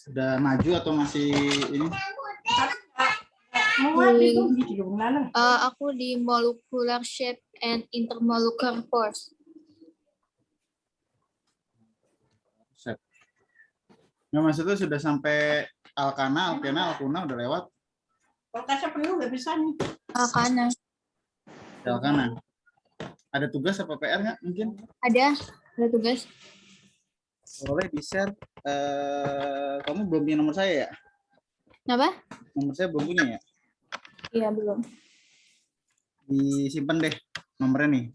udah maju atau masih ini? Aku di molecular shape and intermolecular force. Nggak, maksudnya sudah sampai alkana, alkena, alkuna udah lewat? Kalau kasih penuh nggak bisa nih. Alkana. Alkana. Ada tugas apa PR nggak mungkin? Ada tugas. Boleh di-share. Kamu belum punya nomor saya ya? Apa? Nomor saya belum punya ya? Iya, belum. Disimpan deh nomornya nih.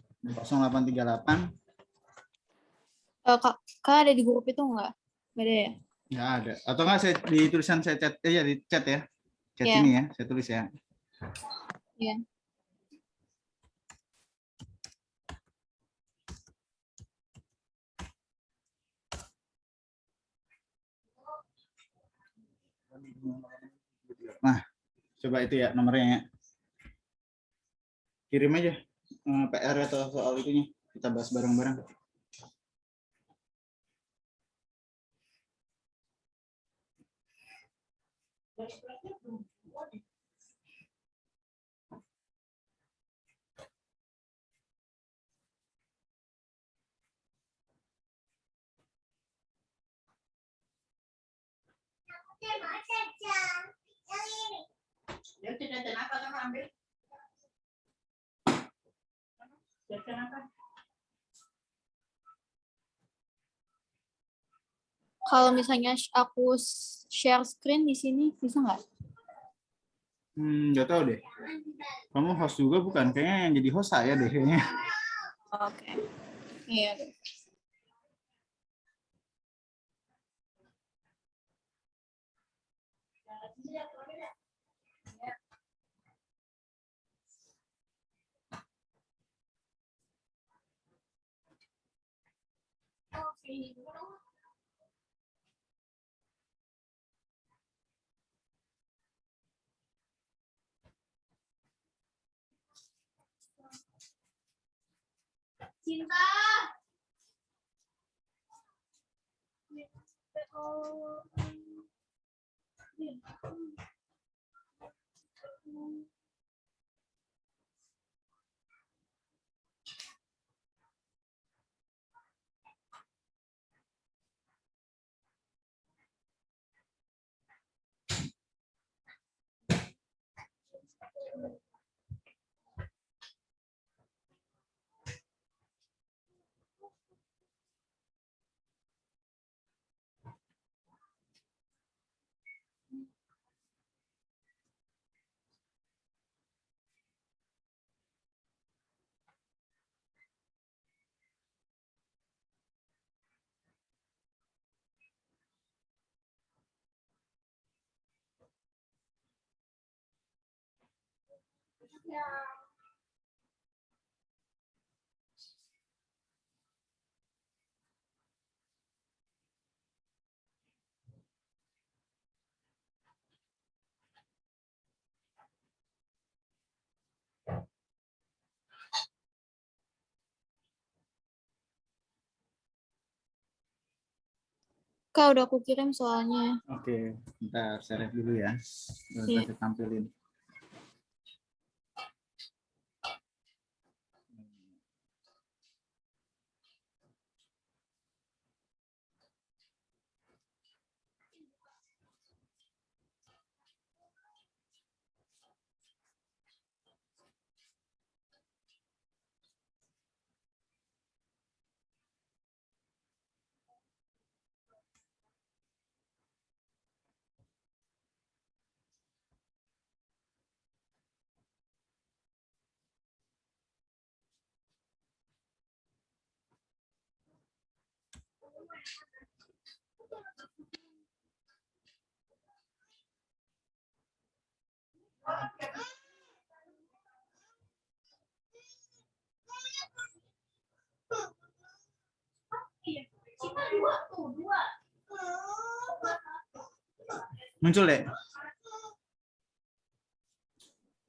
0838. Kak ada di grup itu nggak? Nggak ada ya? Nggak ada. Atau nggak saya di tulisan saya chat, ya di chat ya. Chat Yeah. ini ya, saya tulis ya. Iya. Nah, coba itu ya nomornya ya. Kirim aja PR atau soal itunya. Kita bahas bareng-bareng. Ya tidak apa kamu ambil. Kenapa? Kalau misalnya aku share screen di sini bisa nggak? Nggak tahu deh. Kamu host juga bukan? Kayaknya yang jadi host saya deh kayaknya. Oke. Iya. Cinta. Kak, udah aku kirim soalnya. Oke, bentar saya lihat dulu ya. Iya. Saya tampilin. Muncul deh.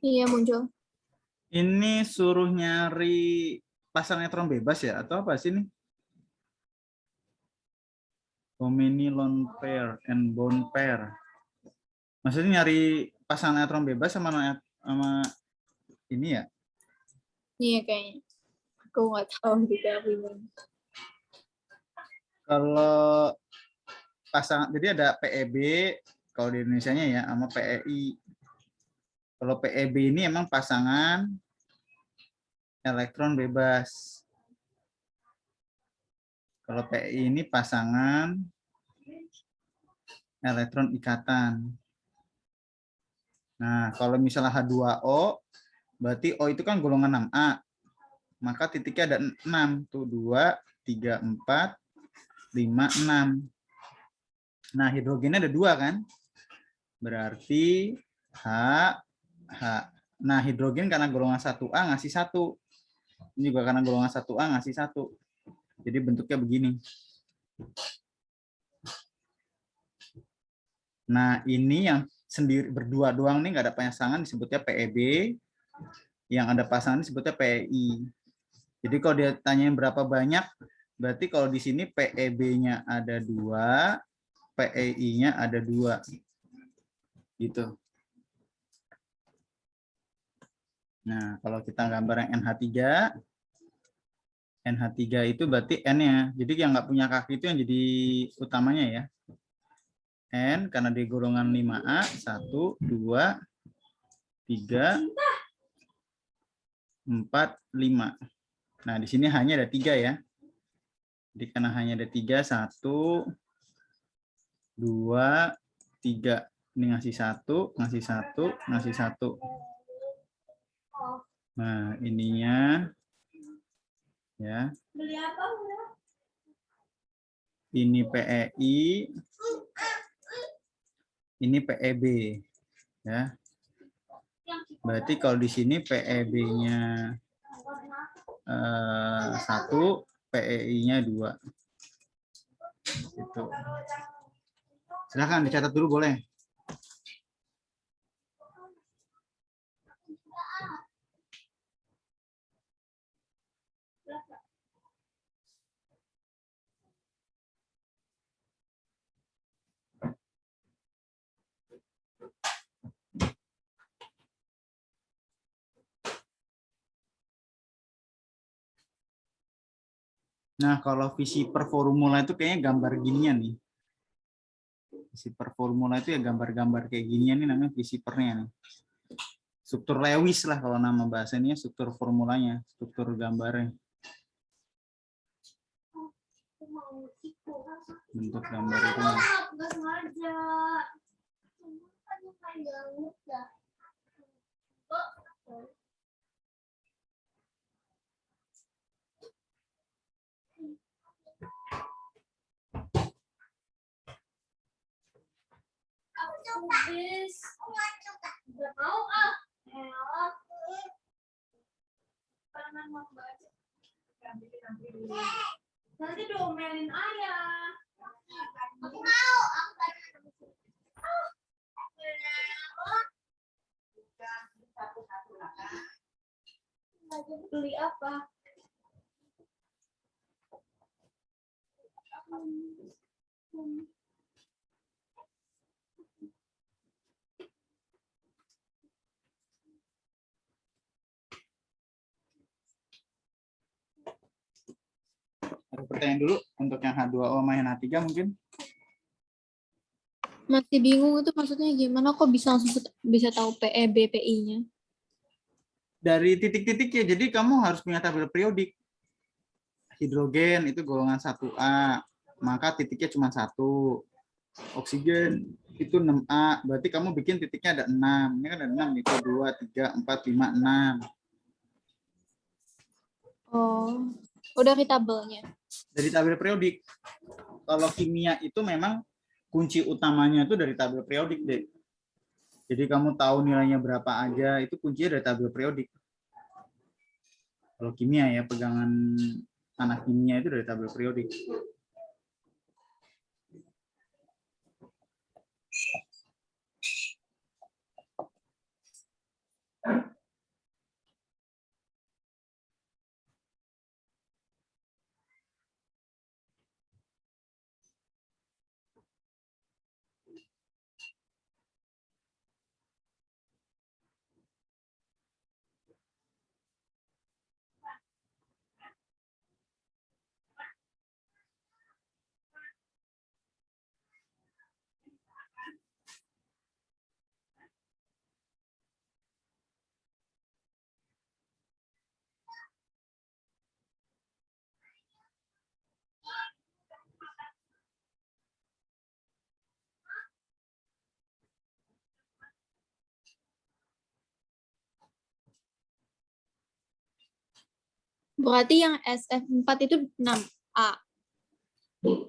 Iya, muncul. Ini suruh nyari pasang neutron bebas ya? Atau apa sih ini? How many lone pair and bone pair? Maksudnya nyari pasangan elektron bebas sama ini ya? Iya kayaknya. Aku nggak tahu juga gimana. Kalau pasangan, jadi ada PEB kalau di Indonesianya ya, sama PEI. Kalau PEB ini emang pasangan elektron bebas. Kalau PEI ini pasangan elektron ikatan. Nah, kalau misalnya H2O, berarti O itu kan golongan 6A. Maka titiknya ada 6. Tuh 2, 3, 4, 5, 6. Nah, hidrogennya ada 2 kan? Berarti H, H. Nah, hidrogen karena golongan 1A ngasih 1. Ini juga karena golongan 1A ngasih 1. Jadi bentuknya begini. Nah, ini yang sendiri berdua doang nih, nggak ada pasangan, disebutnya PEB. Yang ada pasangan disebutnya PEI. Jadi kalau dia tanyain berapa banyak, berarti kalau di sini PEB-nya ada 2, PEI-nya ada 2. Gitu. Nah, kalau kita gambar yang NH3 itu berarti N-nya. Jadi yang nggak punya kaki itu yang jadi utamanya ya. N karena di golongan 5A, 1, 2, 3, 4, 5. Nah, di sini hanya ada 3 ya. Jadi karena hanya ada 3, 1, 2, 3. Ini ngasih 1, ngasih 1, ngasih 1. Nah, ininya ya. Ini PEI, ini PEB ya. Berarti kalau di sini PEB-nya 1, PEI-nya 2. Gitu. Silakan dicatat dulu boleh. Nah, kalau visi per formula itu kayaknya gambar ginian nih. Visi per formula itu ya gambar-gambar kayak ginian nih, namanya visi pernya nih. Struktur Lewis lah kalau nama bahasanya, struktur formulanya, struktur gambarnya. Bentuk gambar itu. Nggak mau ah. Nanti diomelin ayah. Aku mau. Beli apa? Ada pertanyaan dulu untuk yang H2O sama yang H3 mungkin? Masih bingung itu maksudnya gimana kok bisa langsung bisa tahu PEB PI-nya? Dari titik-titiknya, jadi kamu harus punya tabel periodik. Hidrogen itu golongan 1A, maka titiknya cuma 1. Oksigen itu 6A, berarti kamu bikin titiknya ada 6. Ini kan ada 6, itu 2, 3, 4, 5, 6. Oh, udah di tabelnya. Dari tabel periodik. Kalau kimia itu memang kunci utamanya itu dari tabel periodik deh. Jadi kamu tahu nilainya berapa aja, itu kuncinya dari tabel periodik. Kalau kimia ya, pegangan anak kimia itu dari tabel periodik. Berarti yang SF4 itu 6A.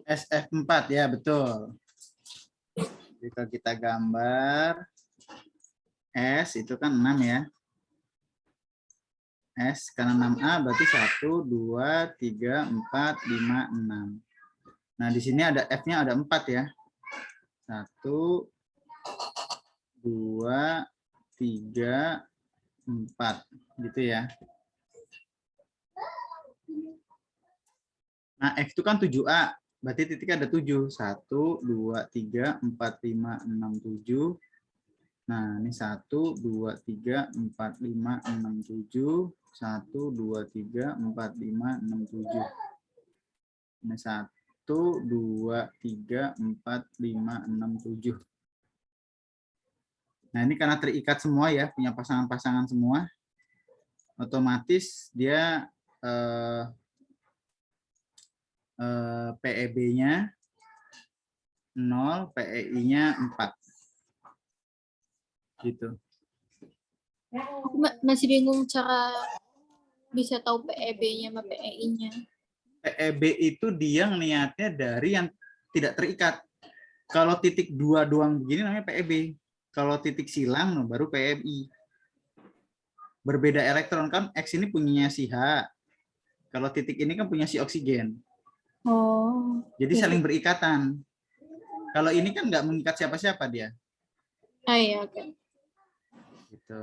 SF4 ya, betul. Jika kita gambar S itu kan 6 ya. S karena 6A berarti 1, 2, 3, 4, 5, 6. Nah, di sini ada F-nya ada 4 ya. 1, 2, 3, 4. Gitu ya. Nah, F itu kan 7A. Berarti titiknya ada 7. 1, 2, 3, 4, 5, 6, 7. Nah, ini 1, 2, 3, 4, 5, 6, 7. 1, 2, 3, 4, 5, 6, 7. Ini 1, 2, 3, 4, 5, 6, 7. Nah, ini karena terikat semua ya, punya pasangan-pasangan semua. Otomatis dia PEB-nya 0, PEI-nya 4. Gitu. Aku masih bingung cara bisa tahu PEB-nya sama PEI-nya. PEB itu dia ngelihatnya dari yang tidak terikat. Kalau titik 2 doang begini namanya PEB. Kalau titik silang baru PEI. Berbeda elektron kan X ini punyanya si H. Kalau titik ini kan punya si oksigen. Oh. Jadi saling berikatan. Kalau ini kan nggak mengikat siapa-siapa dia. Ah iya, oke. Gitu.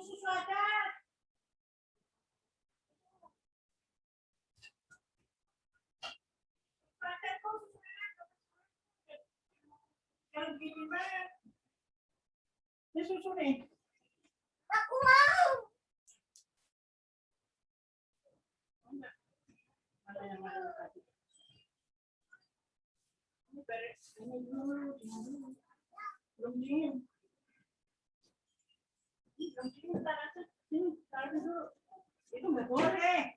Susu ada. Kalau gini mah, ini susu nih. Aku mau. Ada yang mana tadi? Ini beres. Ini dulu, belum dingin. Belum dingin, taruh sini, taruh dulu. Itu nggak boleh.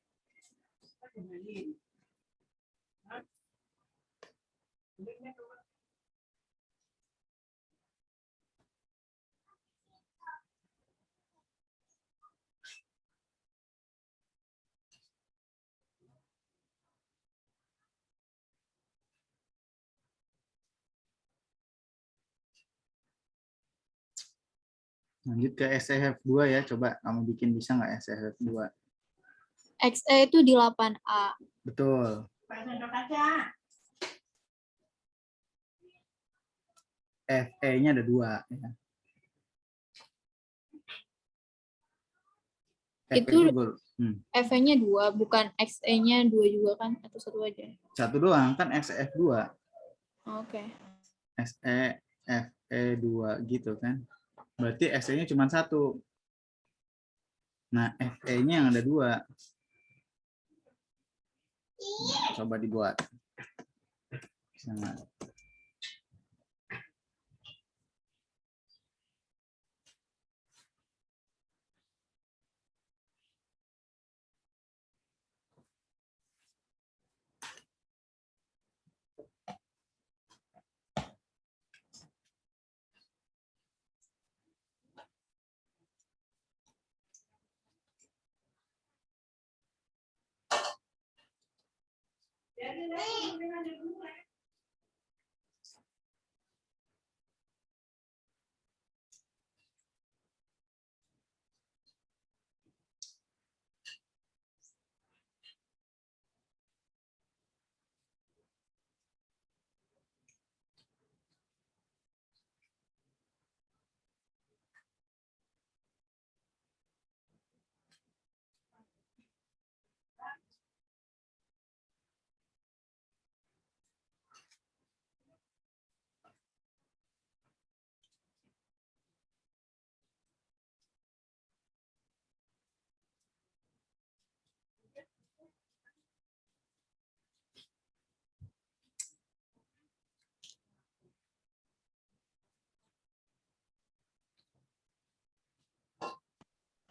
Lanjut ke SEF2 ya. Coba kamu bikin bisa nggak SEF2? XE itu di 8A. Betul. Pakai sendok aja. FE-nya ada 2. Ya. FE Itu F-nya 2, bukan XE-nya 2 juga kan? Atau satu aja? satu doang kan SEF2. Oke. SE, FE2 gitu kan. Berarti SE-nya cuma 1. Nah, FE-nya yang ada 2. Coba dibuat. Bisa nggak?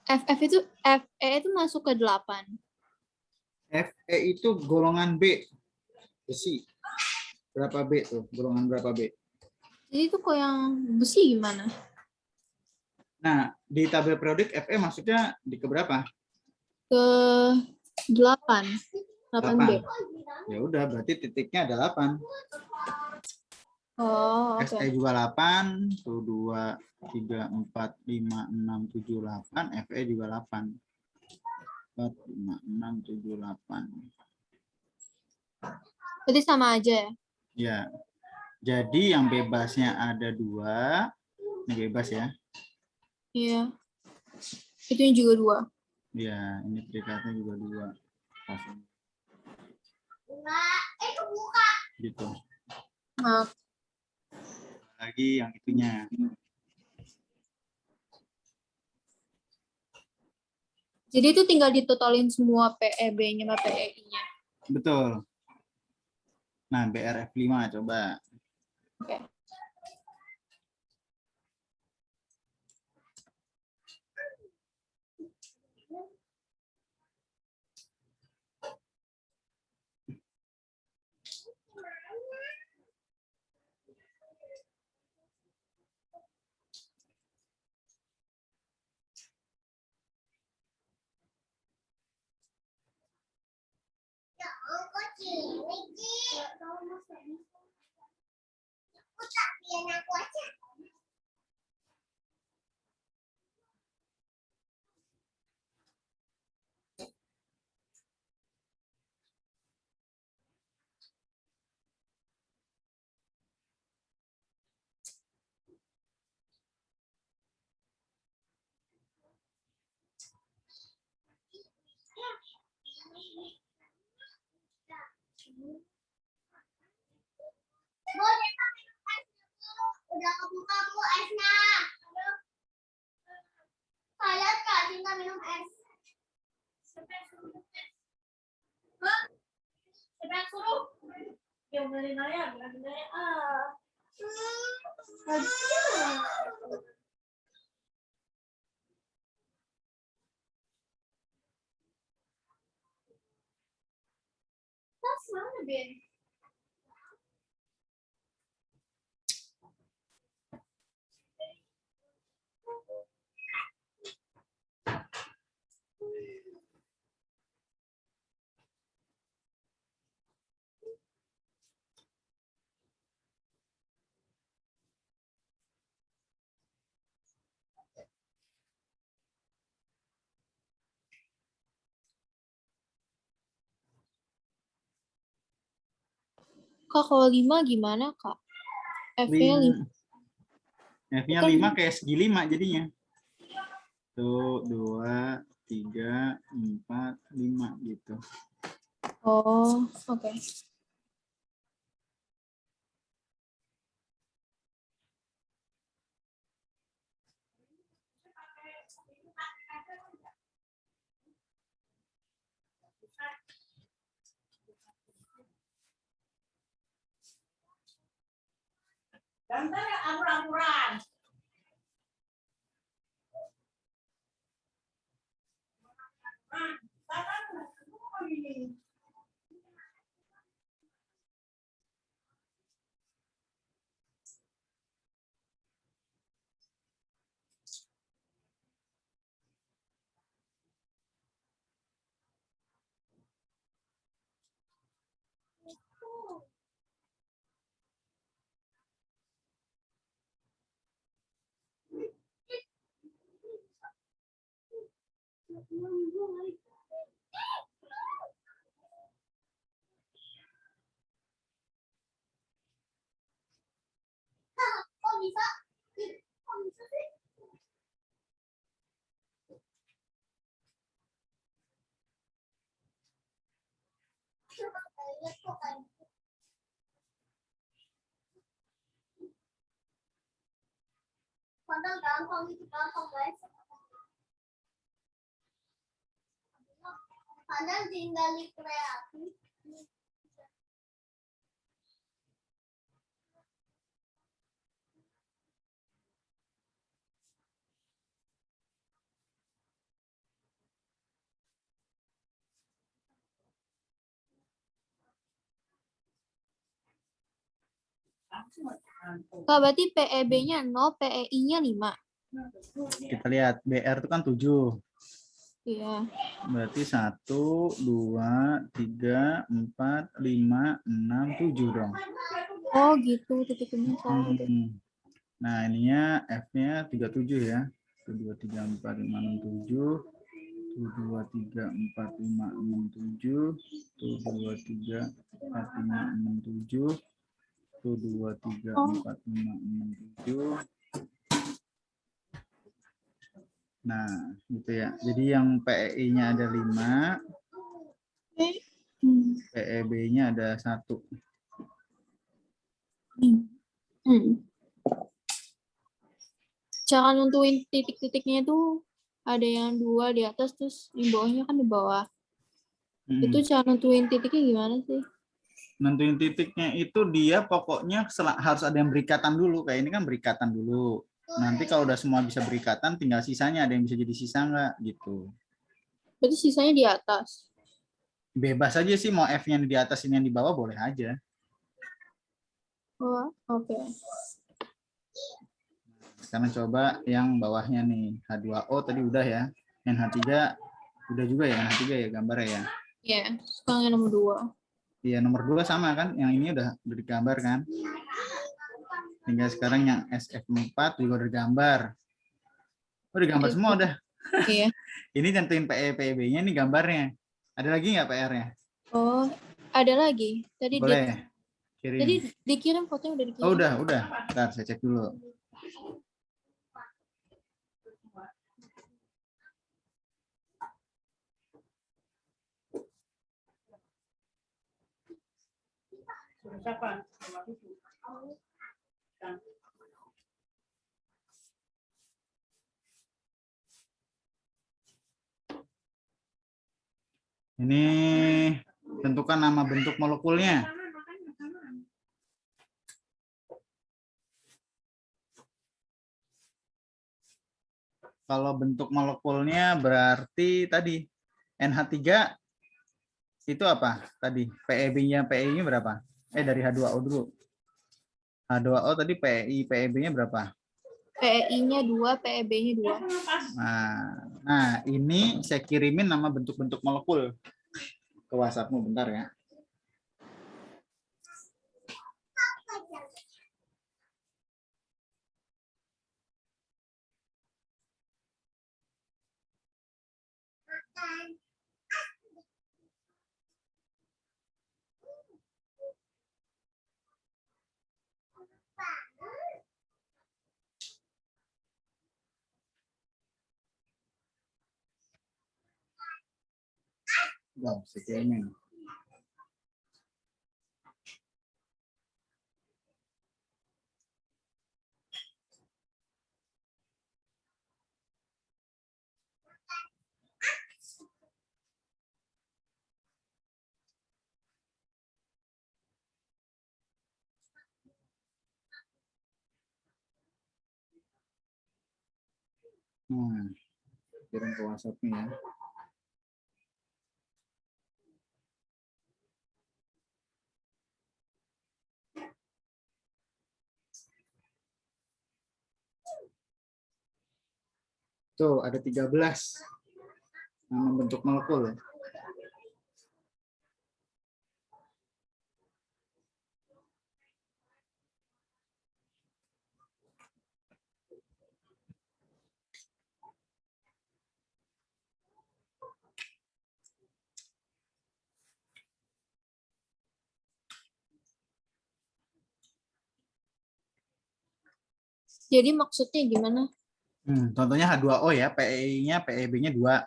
FE itu masuk ke 8. Fe itu golongan B. Besi. Berapa B tuh? Golongan berapa B? Jadi itu kok yang besi gimana? Nah, di tabel periodik Fe maksudnya di keberapa? Ke 8. 8B. 8. Ya udah, berarti titiknya ada 8. Oh, oke. Fe juga 8, tuh 2, 3, 4, 5, 6, 7, 8, Fe juga 8. 4, 5, 6, 7, 8. Berarti sama aja ya? Ya, jadi yang bebasnya ada 2. Ini bebas ya. Iya. Itunya juga 2. Ya, ini perikatnya juga 2. Pasang. Gitu. Nah, Lagi yang itunya. jadi itu tinggal ditotalin semua PEB-nya sama PEI-nya. Betul. Nah, BRF5 coba. Oke. Udah kebuka bu esnya. Kalian Kak Cinta minum es. Siapa yang suruh minum es? Hah? Siapa yang suruh? Yang beli Naya, bilang Naya. Tas mana Ben? Kak, kalau 5 gimana, Kak? F-nya 5. F-nya Kan 5 kayak segi 5 jadinya. Tuh, 2, 3, 4, 5 gitu. oh, oke. Gambar anggur-angguran. Kok bisa? Kok bisa sih? Padahal gampang itu gampang guys. Padahal tinggal di kreatif. Kak, berarti PEB-nya 0, PEI-nya 5. Kita lihat BR itu kan 7. Iya. Berarti 1, 2, 3, 4, 5, 6, 7 dong. Oh, gitu. Titik-titiknya salah. Hmm. Nah, ininya F-nya 37 ya. 1, 2, 3, 4, 5, 6, 7. 1, 2, 3, 4, 5, 6, 7. 1, 2, 3, 4, 5, 6, 7. 1, 2, 3, Oh, 4, 5, 6, 7. Nah, gitu ya. Jadi yang PEI-nya ada 5, oke. Hmm. PEB-nya ada 1. Hmm. Cara nentuin titik-titiknya itu ada yang 2 di atas, terus di bawahnya kan di bawah. Itu cara nentuin titiknya gimana sih? Nentuin titiknya itu dia pokoknya harus ada yang berikatan dulu. Kayak ini kan berikatan dulu. Nanti kalau udah semua bisa berikatan, tinggal sisanya ada yang bisa jadi sisa nggak gitu. Berarti sisanya di atas. Bebas aja sih mau F-nya di atas ini yang di bawah boleh aja. Oh, oke. Sekarang coba yang bawahnya nih. H2O tadi udah ya. NH3 udah juga ya, NH3 ya gambarnya ya. Iya, sekarang yang nomor 2. Iya, nomor 2 sama kan? Yang ini udah digambar kan? Tinggal sekarang yang SF4 juga udah digambar. Oh, digambar semua udah. Iya. Ini tentuin PE PB-nya nih gambarnya. Ada lagi nggak PR-nya? Oh, ada lagi. Tadi Boleh kirim. tadi dikirim fotonya udah dikirim. Oh, udah. Bentar, saya cek dulu. Ini tentukan nama bentuk molekulnya. Kalau bentuk molekulnya berarti tadi NH3 itu apa? Tadi PEB-nya PEI-nya berapa? Dari H2O dulu. H2O tadi PEI PEB-nya berapa? PEI-nya 2, PEB-nya 2. Nah, ini saya kirimin nama bentuk-bentuk molekul ke WhatsApp-mu bentar ya. Wow, saya kirimin. Kirim ke WhatsApp-nya ya. Tuh, ada 13 nama bentuk molekul. Jadi maksudnya gimana? Contohnya H2O ya, PEI-nya PEB-nya 2.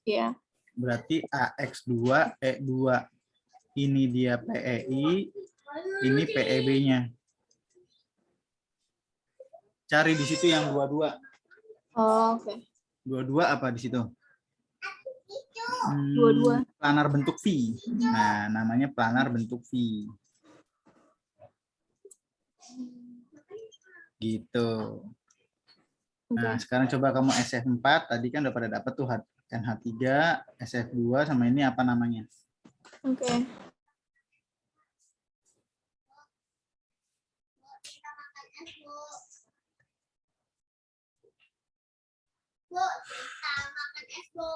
Ya. Berarti AX2E2. Ini dia PEI, ini PEB-nya. Cari di situ yang 22. Oh, oke. 22 apa di situ? 22. Planar bentuk V. Nah, namanya planar bentuk V. Gitu. Nah, sekarang coba kamu SF4. Tadi kan udah pada dapat tuh NH3, SF2, sama ini apa namanya? Oke. Bu, kita makan es, Bu.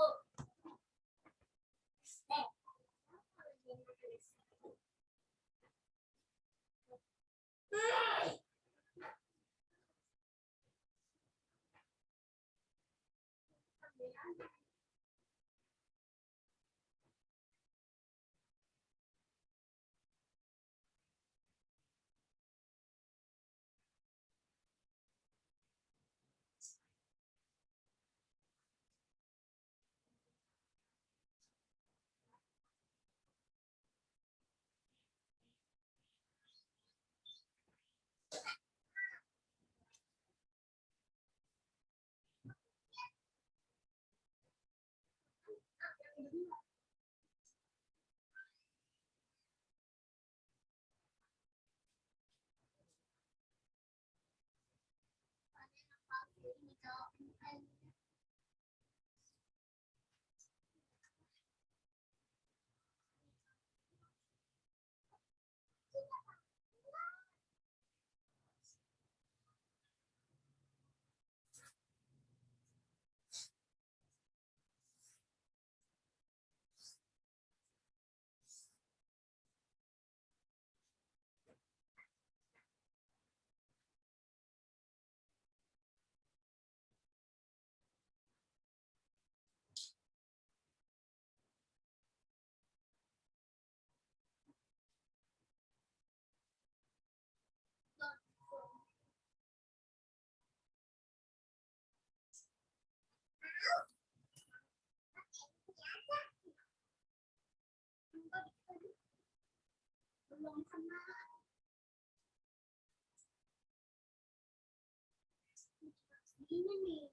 Belum kenal. Ini nih.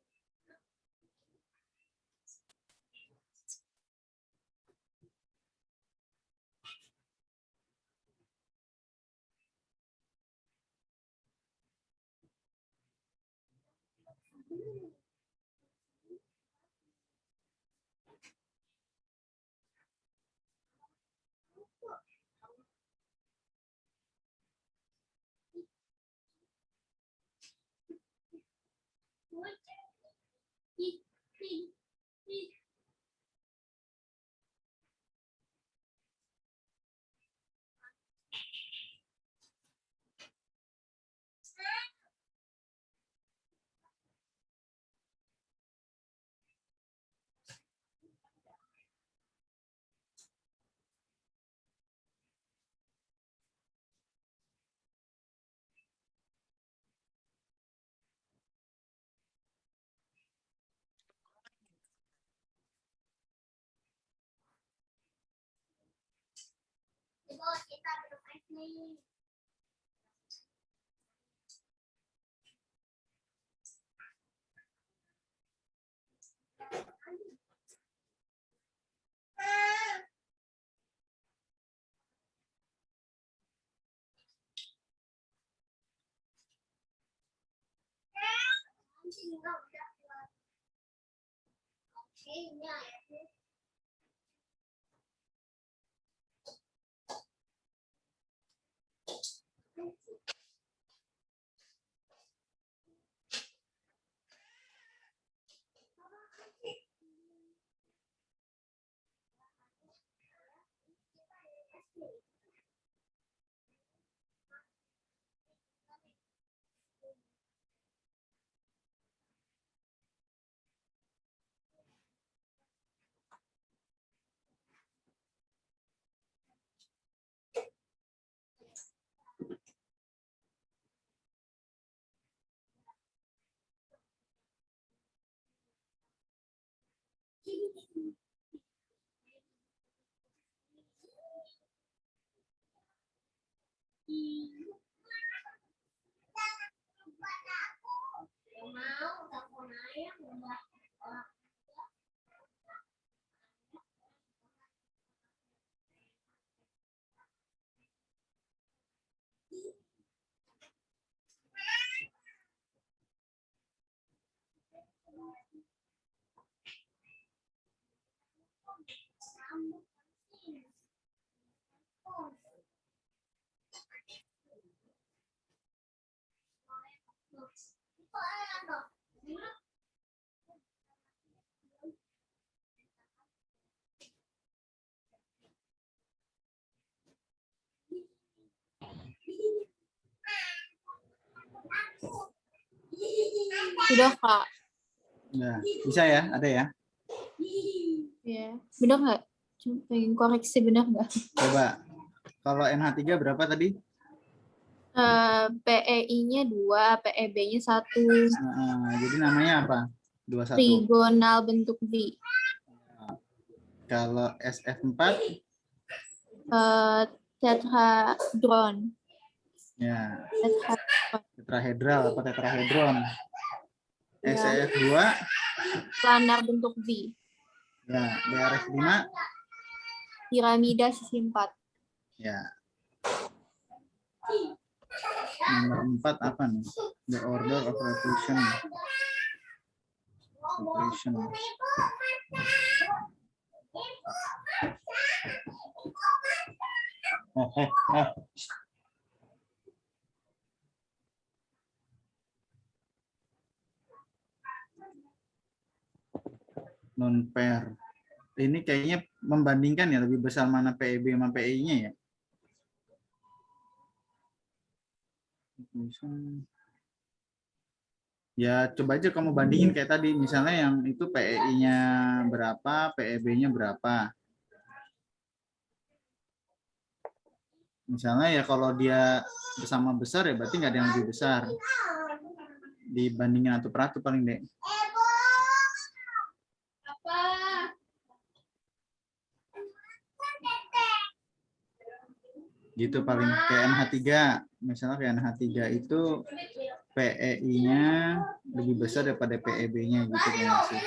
Ibu, kita minum es nih. Nanti juga udah keluar. Oke, ini airnya. Mau telepon ayah udah orang. Sudah, Kak. Nah, bisa ya? Ada ya? Ya. Benar nggak? Cuma pengen koreksi, benar nggak? Coba. Kalau NH3 berapa tadi? PEI-nya 2, PEB-nya 1. Nah, jadi namanya apa? 21. Trigonal bentuk V. Kalau SF4? Tetrahedron. Ya, Tetrahedron. tetrahedral atau tetrahedron. Ya. SF2? Planar bentuk V. Ya, BRF5? Piramida sisi 4. Ya. Nomor 4 apa nih? The order of revolution. Non pair. Ini kayaknya membandingkan ya, lebih besar mana PEB sama PEI-nya ya. Ya coba aja kamu bandingin kayak tadi, misalnya yang itu PEI-nya berapa, PEB-nya berapa. Misalnya ya kalau dia bersama besar ya berarti nggak ada yang lebih besar dibandingin atau paling deh. Gitu paling kayak NH3, misalnya kayak NH3 itu PEI-nya lebih besar daripada PEB-nya gitu kan sih.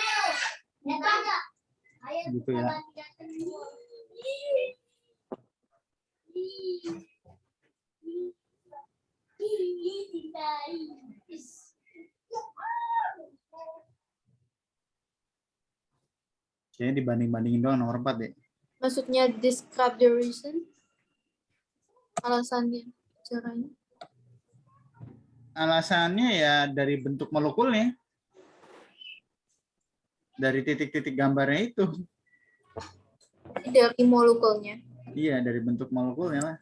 Gitu ya. Kayaknya dibanding-bandingin doang nomor 4 deh. Maksudnya describe the reason? Alasannya, caranya. Alasannya ya dari bentuk molekulnya. Dari titik-titik gambarnya itu. Dari molekulnya. Iya, dari bentuk molekulnya lah.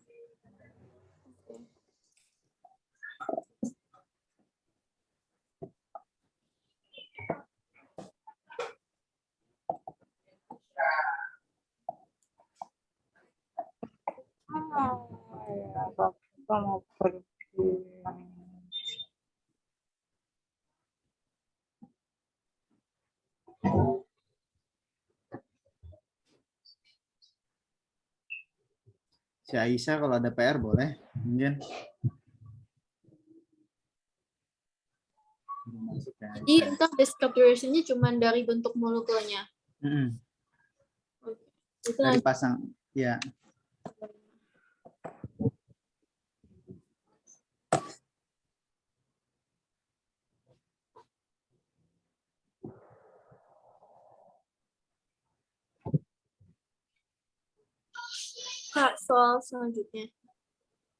Mau pergi. Si Aisyah kalau ada PR boleh, mungkin. Jadi entah description-nya cuma dari bentuk molekulnya. Itu Dari pasang, ya. Kak, soal selanjutnya.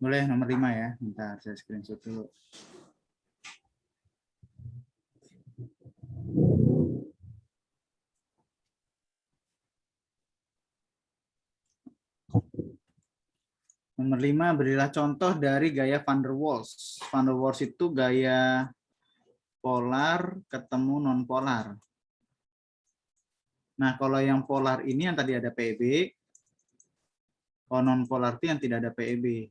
Boleh nomor 5 ya. Bentar, saya screenshot dulu. Nomor 5, berilah contoh dari gaya van der Waals. Van der Waals itu gaya polar ketemu non-polar. Nah, kalau yang polar ini yang tadi ada PEB, kalau non-polar itu yang tidak ada PEB.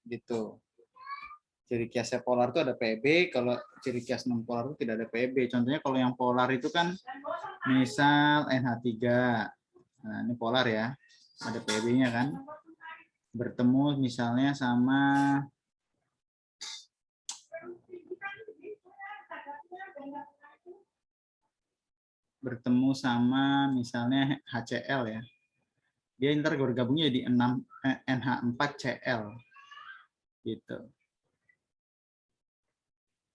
Gitu. Ciri khasnya polar itu ada PEB, kalau ciri khas non-polar itu tidak ada PEB. Contohnya kalau yang polar itu kan misal NH3. Nah, ini polar ya. Ada PEB-nya kan. Bertemu misalnya sama misalnya HCl ya. Dia ntar bergabungnya jadi NH4Cl. Gitu.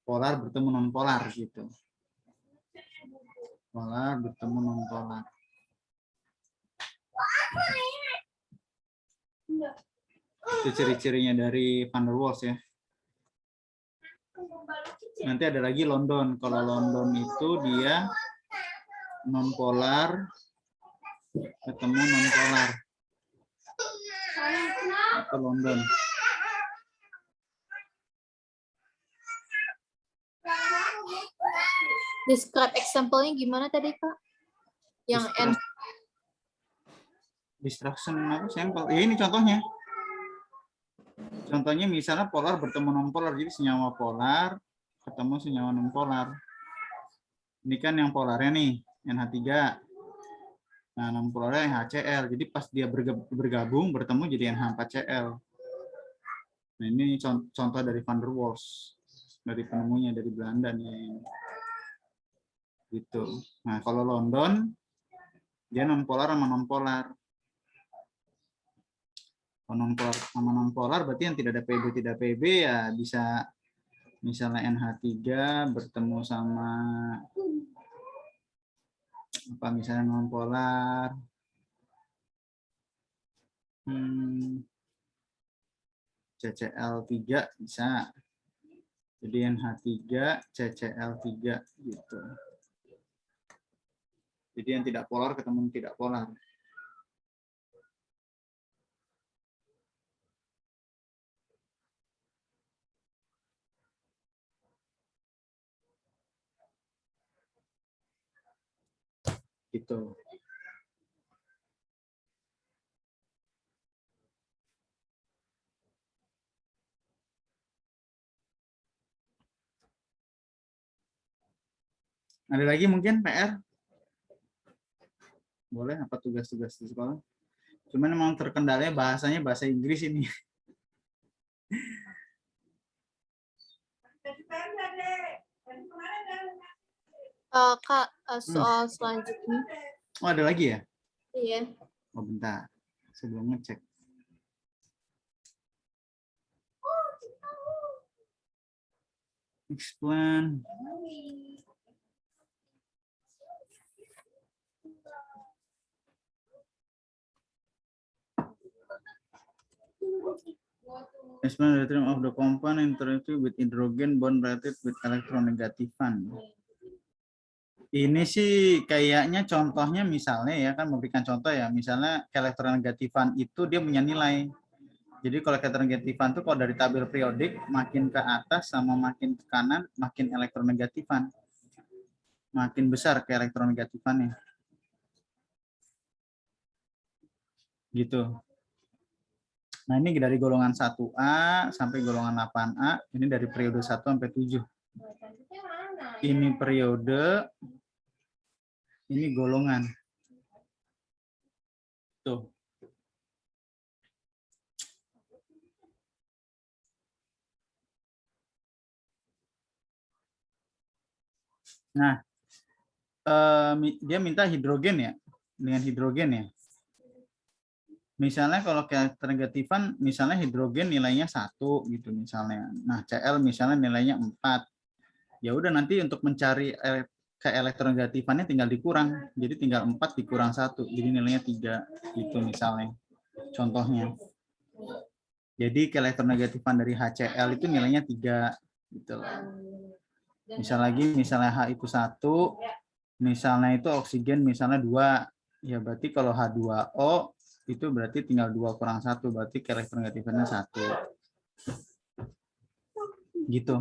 Polar bertemu non-polar gitu. Polar bertemu non-polar. Itu ciri-cirinya dari van der Waals ya. Nanti ada lagi London. Kalau London itu dia non-polar ketemu non-polar. Itu London. Describe example-nya gimana tadi, Kak? Yang N. Distraction apa sampel? Ya ini contohnya. Contohnya misalnya polar bertemu nonpolar. Jadi senyawa polar ketemu senyawa nonpolar. Ini kan yang polarnya nih, NH3. Nah, nonpolarnya HCl. Jadi pas dia bergabung bertemu jadi NH4Cl. Nah, ini contoh dari van der Waals. Dari penemunya dari Belanda nih. Gitu. Nah, kalau London dia nonpolar sama nonpolar. Kalau nonpolar sama nonpolar berarti yang tidak ada PB tidak PB ya bisa misalnya NH3 bertemu sama apa misalnya nonpolar CCl3 bisa. Jadi NH3 CCl3 gitu. Jadi yang tidak polar ketemu tidak polar. Gitu. Ada lagi mungkin PR? Boleh apa tugas-tugas di sekolah? Cuman memang terkendalanya bahasanya bahasa Inggris ini. Kak, soal selanjutnya. Oh, ada lagi ya? Iya. Oh, bentar. Sebelum ngecek. Explain. Explain the term of the compound interacting with hydrogen bond related with electronegatifan. Ini sih kayaknya contohnya misalnya ya kan memberikan contoh ya, misalnya elektronegatifan itu dia punya nilai. Jadi kalau elektronegatifan itu kalau dari tabel periodik makin ke atas sama makin ke kanan makin elektronegatifan. Makin besar ke elektronegatifannya. Gitu. Nah, ini dari golongan 1A sampai golongan 8A, ini dari periode 1 sampai 7. Ini periode, ini golongan. Tuh. Nah, dia minta hidrogen ya, dengan hidrogen ya. Misalnya kalau kenegatifan, misalnya hidrogen nilainya 1 gitu misalnya. Nah, Cl misalnya nilainya 4. Ya udah nanti untuk mencari keelektronegatifannya tinggal dikurang. Jadi tinggal 4 dikurang 1. Jadi nilainya 3 gitu misalnya. Contohnya. Jadi keelektronegatifan dari HCl itu nilainya 3 gitu loh. Misal lagi misalnya H itu 1, misalnya itu oksigen misalnya 2. Ya berarti kalau H2O itu berarti tinggal 2 kurang 1, berarti keelektronegatifannya 1. Gitu.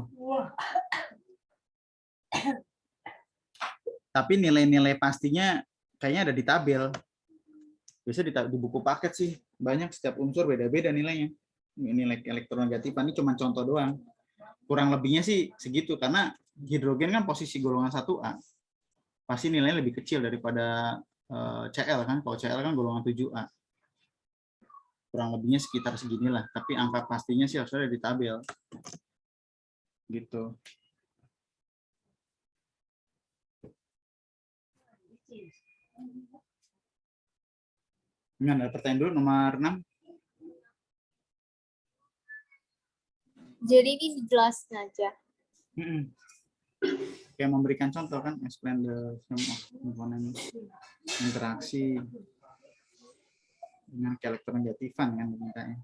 Tapi nilai-nilai pastinya kayaknya ada di tabel. Biasanya di buku paket sih, banyak setiap unsur beda-beda nilainya. Nilai elektronegatifan ini cuma contoh doang. Kurang lebihnya sih segitu, karena hidrogen kan posisi golongan 1A. Pasti nilainya lebih kecil daripada Cl kan. Kalau Cl kan golongan 7A. Kurang lebihnya sekitar seginilah, tapi angka pastinya sih harus ada di tabel. Gitu. Ini ada pertanyaan dulu nomor 6. Jadi ini dijelasin aja. Kayak memberikan contoh kan, explain the sum of component interaksi dengan keelektronegatifan kan mintanya.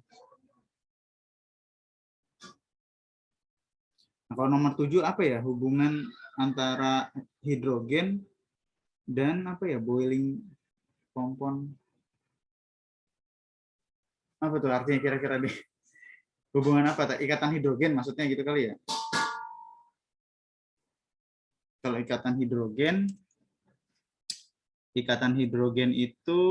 Nah, kalau nomor 7 apa ya hubungan antara hidrogen dan apa ya boiling compound? Apa tuh artinya kira-kira deh? Hubungan apa? Ikatan hidrogen maksudnya gitu kali ya? Kalau ikatan hidrogen itu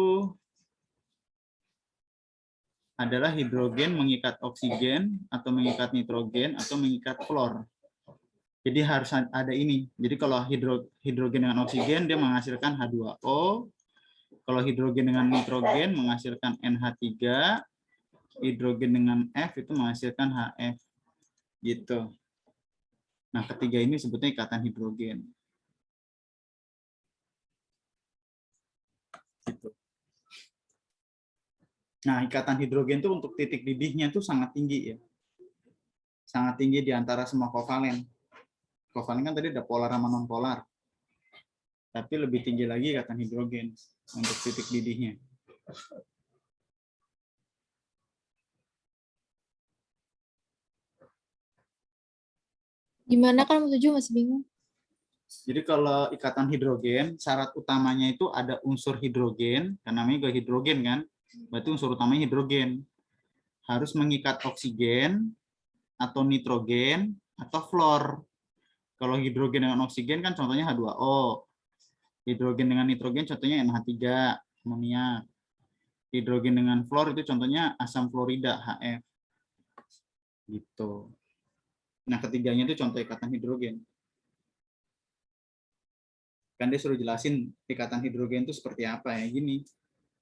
adalah hidrogen mengikat oksigen atau mengikat nitrogen atau mengikat fluor. Jadi harus ada ini. Jadi kalau hidrogen dengan oksigen dia menghasilkan H2O. Kalau hidrogen dengan nitrogen menghasilkan NH3. Hidrogen dengan F itu menghasilkan HF. Gitu. Nah, ketiga ini sebutnya ikatan hidrogen. Gitu. Nah, ikatan hidrogen itu untuk titik didihnya itu sangat tinggi ya. Sangat tinggi di antara semua kovalen. Kovalen kan tadi ada polar sama non polar. Tapi lebih tinggi lagi ikatan hidrogen untuk titik didihnya. Gimana kan 7 masih bingung. Jadi kalau ikatan hidrogen, syarat utamanya itu ada unsur hidrogen, karena namanya juga hidrogen kan, berarti unsur utamanya hidrogen. Harus mengikat oksigen, atau nitrogen, atau fluor. Kalau hidrogen dengan oksigen kan contohnya H2O. Hidrogen dengan nitrogen contohnya NH3, amoniak. Hidrogen dengan fluor itu contohnya asam fluorida, HF. Gitu. Nah, ketiganya itu contoh ikatan hidrogen. Kan dia suruh jelasin ikatan hidrogen itu seperti apa ya, gini.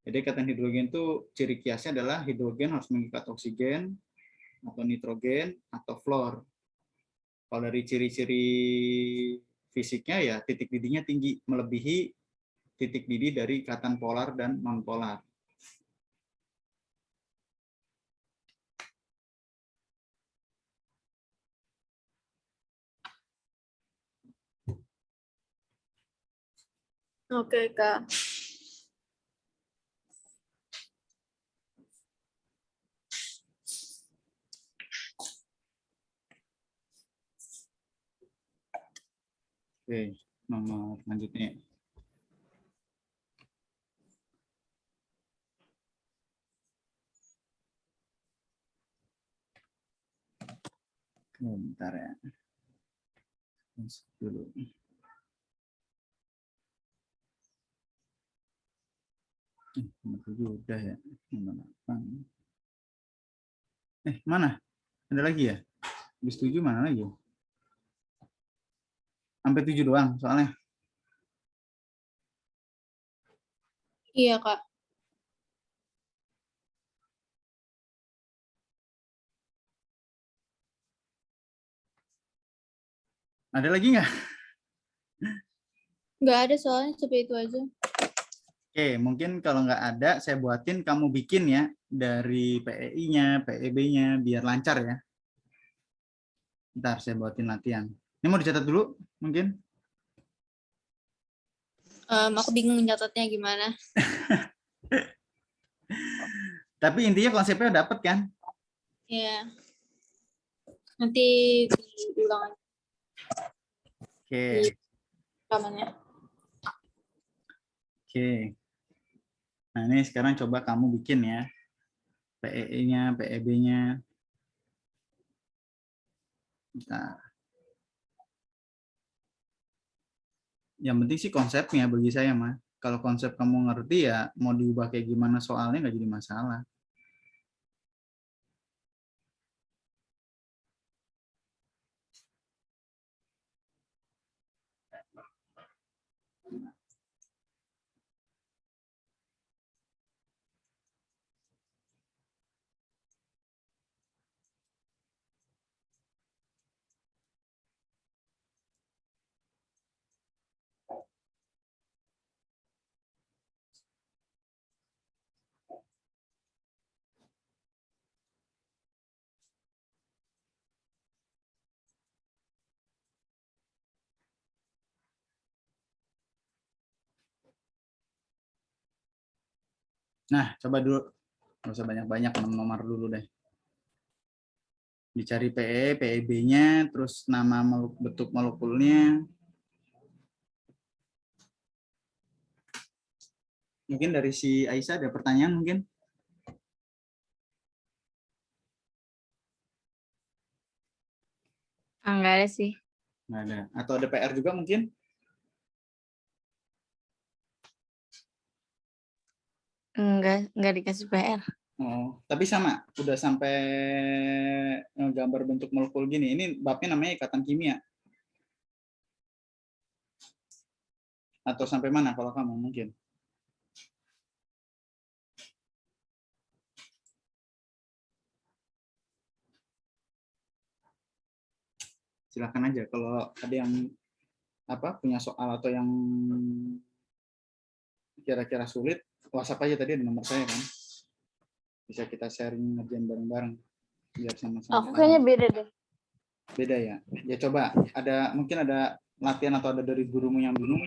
Jadi ikatan hidrogen itu ciri kiasnya adalah hidrogen harus mengikat oksigen atau nitrogen atau fluor. Kalau dari ciri-ciri fisiknya ya titik didihnya tinggi, melebihi titik didih dari ikatan polar dan non polar. Oke, Kak. Oke, nomor selanjutnya. Bentar ya. Masuk dulu. Nomor 7 udah ya. Nomor 8. Mana? Ada lagi ya? Habis 7 mana lagi? Sampai 7 doang soalnya. Iya, Kak. Ada lagi nggak? Nggak ada soalnya seperti itu aja. Oke, mungkin kalau nggak ada, saya buatin kamu bikin ya dari PEI-nya, PEB-nya, biar lancar ya. Ntar saya buatin latihan. Ini mau dicatat dulu mungkin? Aku bingung nyatetnya gimana. Tapi intinya konsepnya dapat kan? Iya. Nanti diulang aja Oke. rekamannya. Oke. Nah, ini sekarang coba kamu bikin ya. PEI-nya, PEB-nya. Bentar. Yang penting sih konsepnya bagi saya mah. Kalau konsep kamu ngerti ya mau diubah kayak gimana soalnya nggak jadi masalah. Nah, coba dulu. Nggak usah banyak-banyak, nomor dulu deh. Dicari PE, PEB-nya, terus nama bentuk molekulnya. Mungkin dari si Aisyah ada pertanyaan mungkin? Enggak ada sih. Nggak ada. Atau ada PR juga mungkin? Enggak dikasih PR. Oh, tapi sama, udah sampai gambar bentuk molekul gini. Ini babnya namanya ikatan kimia. Atau sampai mana kalau kamu mungkin? Silakan aja kalau ada yang punya soal atau yang kira-kira sulit, WhatsApp aja, tadi ada nomor saya kan. Bisa kita sharing ngerjain bareng-bareng biar sama-sama. Aku kayaknya beda deh. Beda ya. Ya coba mungkin ada latihan atau ada dari gurumu yang bingung.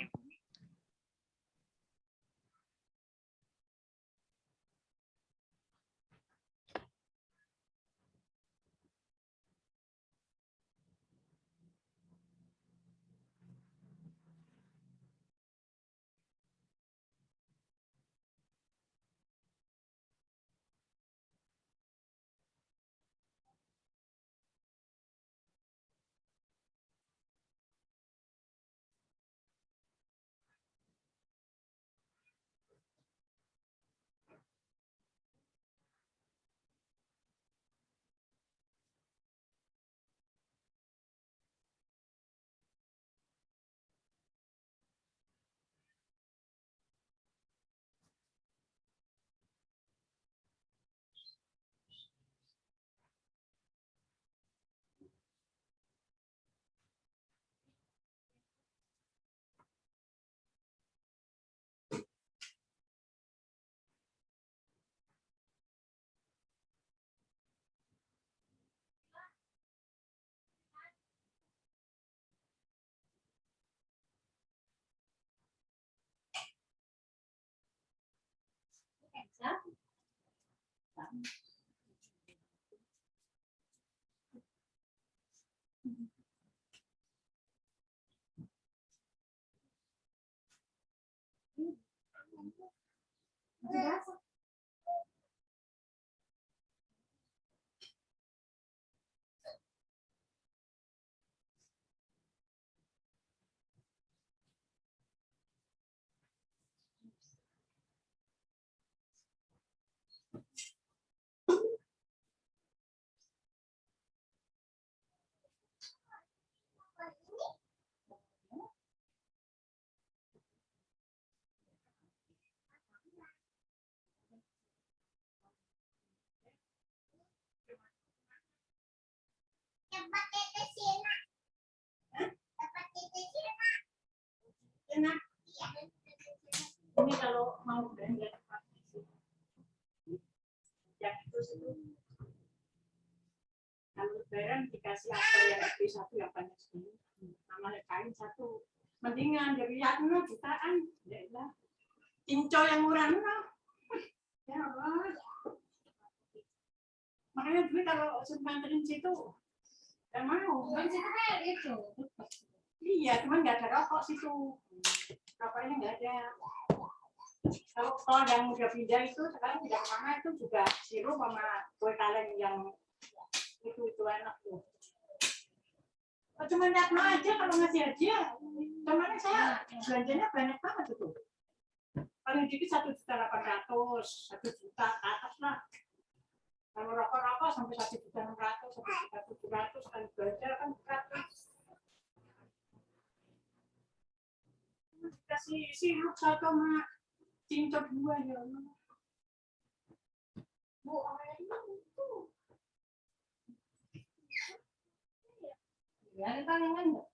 Ini kalau mau belanja yang itu kalau lebaran dikasih apel yang lebih satu yang banyak sekali, nama kain satu, mendingan dari no jutaan, ya lah, cinco yang murah no, ya Allah. Makanya dulu kalau sempat kerinci itu nggak mau, kan situ kayak itu. Iya, cuman nggak ada rokok situ, rokoknya nggak ada. Kalau yang udah pindah itu sekarang tidak kemana itu juga sirup sama kue kaleng yang itu enak tuh. Oh, cuma lihat aja kalau ngasih hadiah. Kemarin saya belanjanya banyak banget itu. Paling dikit 1.800.000, 1 juta ke atas lah. Kalau rokok-rokok sampai 1.600.000, 1.700.000 kan belanja kan gratis. Kasih sirup satu sama cincok 2 ya Allah. Bu, orangnya itu. Ya, kan enggak.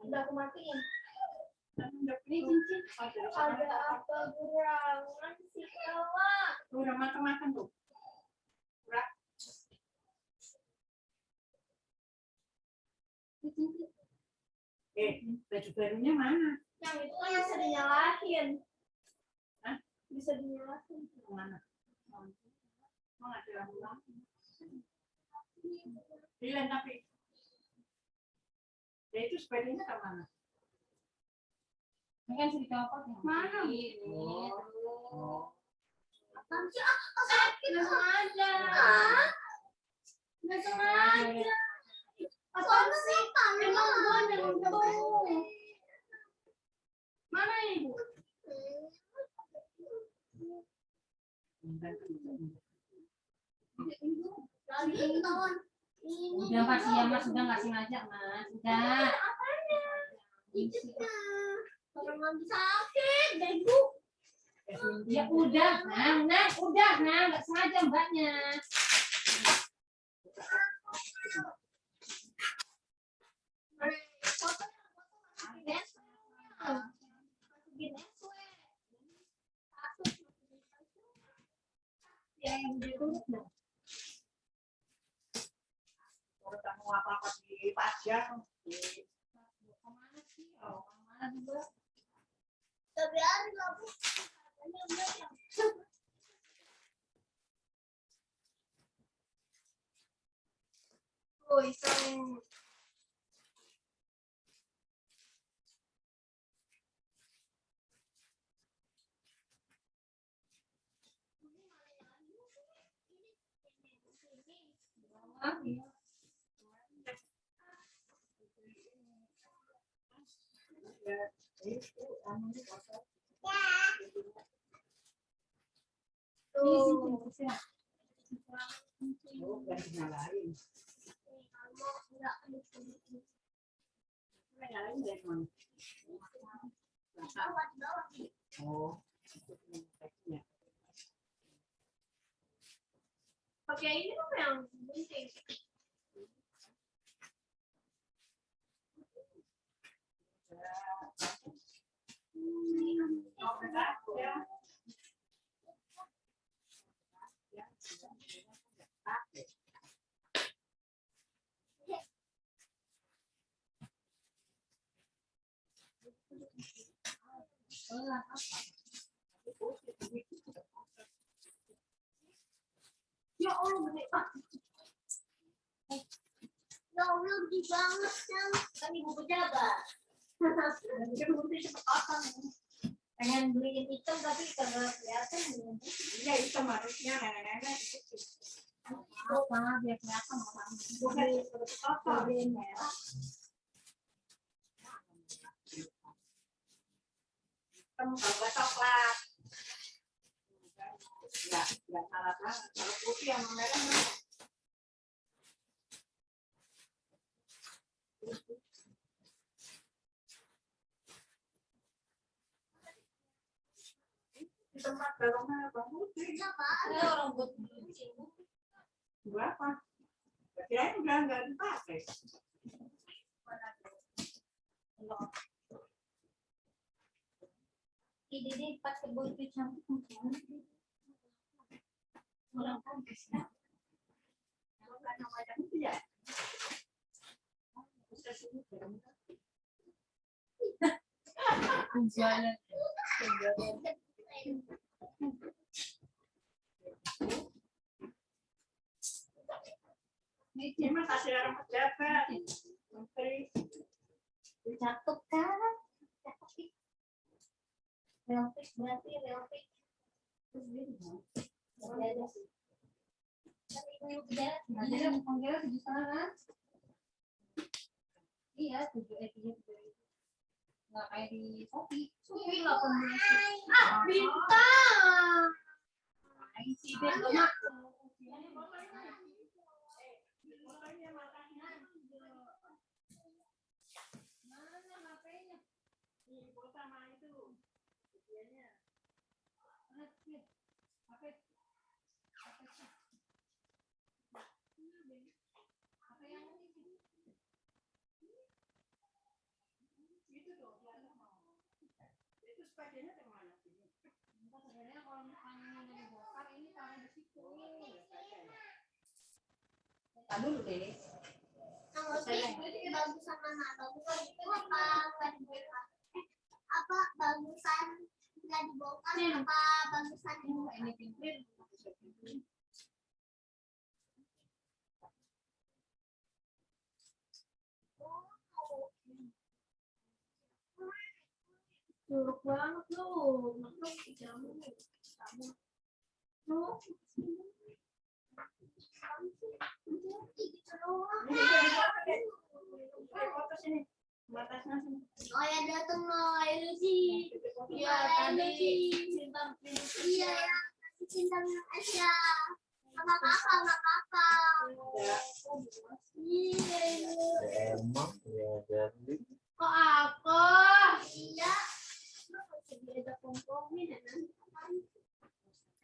Udah aku matiin. Ini cincin. Ada apa gerangan sih, Kak? Udah makan-makan tuh. Udah. Baju barunya mana? Yang itu kan bisa dinyalain. Hah? Bisa dinyalain. Mana? Mau ada lampu. Bilang tapi. Ya itu sepedanya ke mana? Ini kan cerita apa? Mana? Apaan sih? Sakit. Nggak sengaja. Nggak sengaja. Apaan sih? Emang gua ada yang ketemu. Mana ibu? Udah pasti ya Mas, udah nggak sengaja Mas, udah. Ya udah, udah, nggak sengaja mbaknya. Kamu apa-apa di Padang? Kemana sih? Oh, kemana juga? Oh, iseng. Pakai ini tuh yang penting. Ya Allah, gede banget. Ya Allah, gede banget yang kan ibu pejabat. Pengen beliin hitam tapi kagak kelihatan. Iya, itu harusnya nenek-nenek. Apa biar kelihatan orang. Bukan apa? Beliin merah. Kamu kalau coklat. Enggak salah banget. Kalau putih sama merah. Di tempat dorongnya Bang Putri. Ada orang buat Berapa? Kirain udah nggak dipakai. Ini pakai baju cantik macam orang kampus ya. Karena macam itu ya. Jualan. Ini mah kasih orang pejabat, menteri. Cakep kan? Cakep. Relfix berarti relfix. Ada panggilnya 7,5 kan? Iya, 7 nggak kayak di Shopee. Shopee 18. Ah, bintang. Isi deh, lemak. Mana HP-nya? Di kota mah itu. Dianya. HP. Apa yang ini? Itu tuh, itu sepedanya dari mana sih? Sebenarnya kalau misalnya udah dibongkar ini taruh di situ. Tadi dulu deh. Bagusan mana? Bagusan itu apa? Nggak dibongkar? Apa bagusan nggak dibongkar? Apa bagusan dibongkar? Ini pinggir. Buruk banget lu. Makanya jamu. Lu. Oh ya datang loh, Lucy. Iya tadi. Iya. Emang ya jadi. Kok apa? Iya.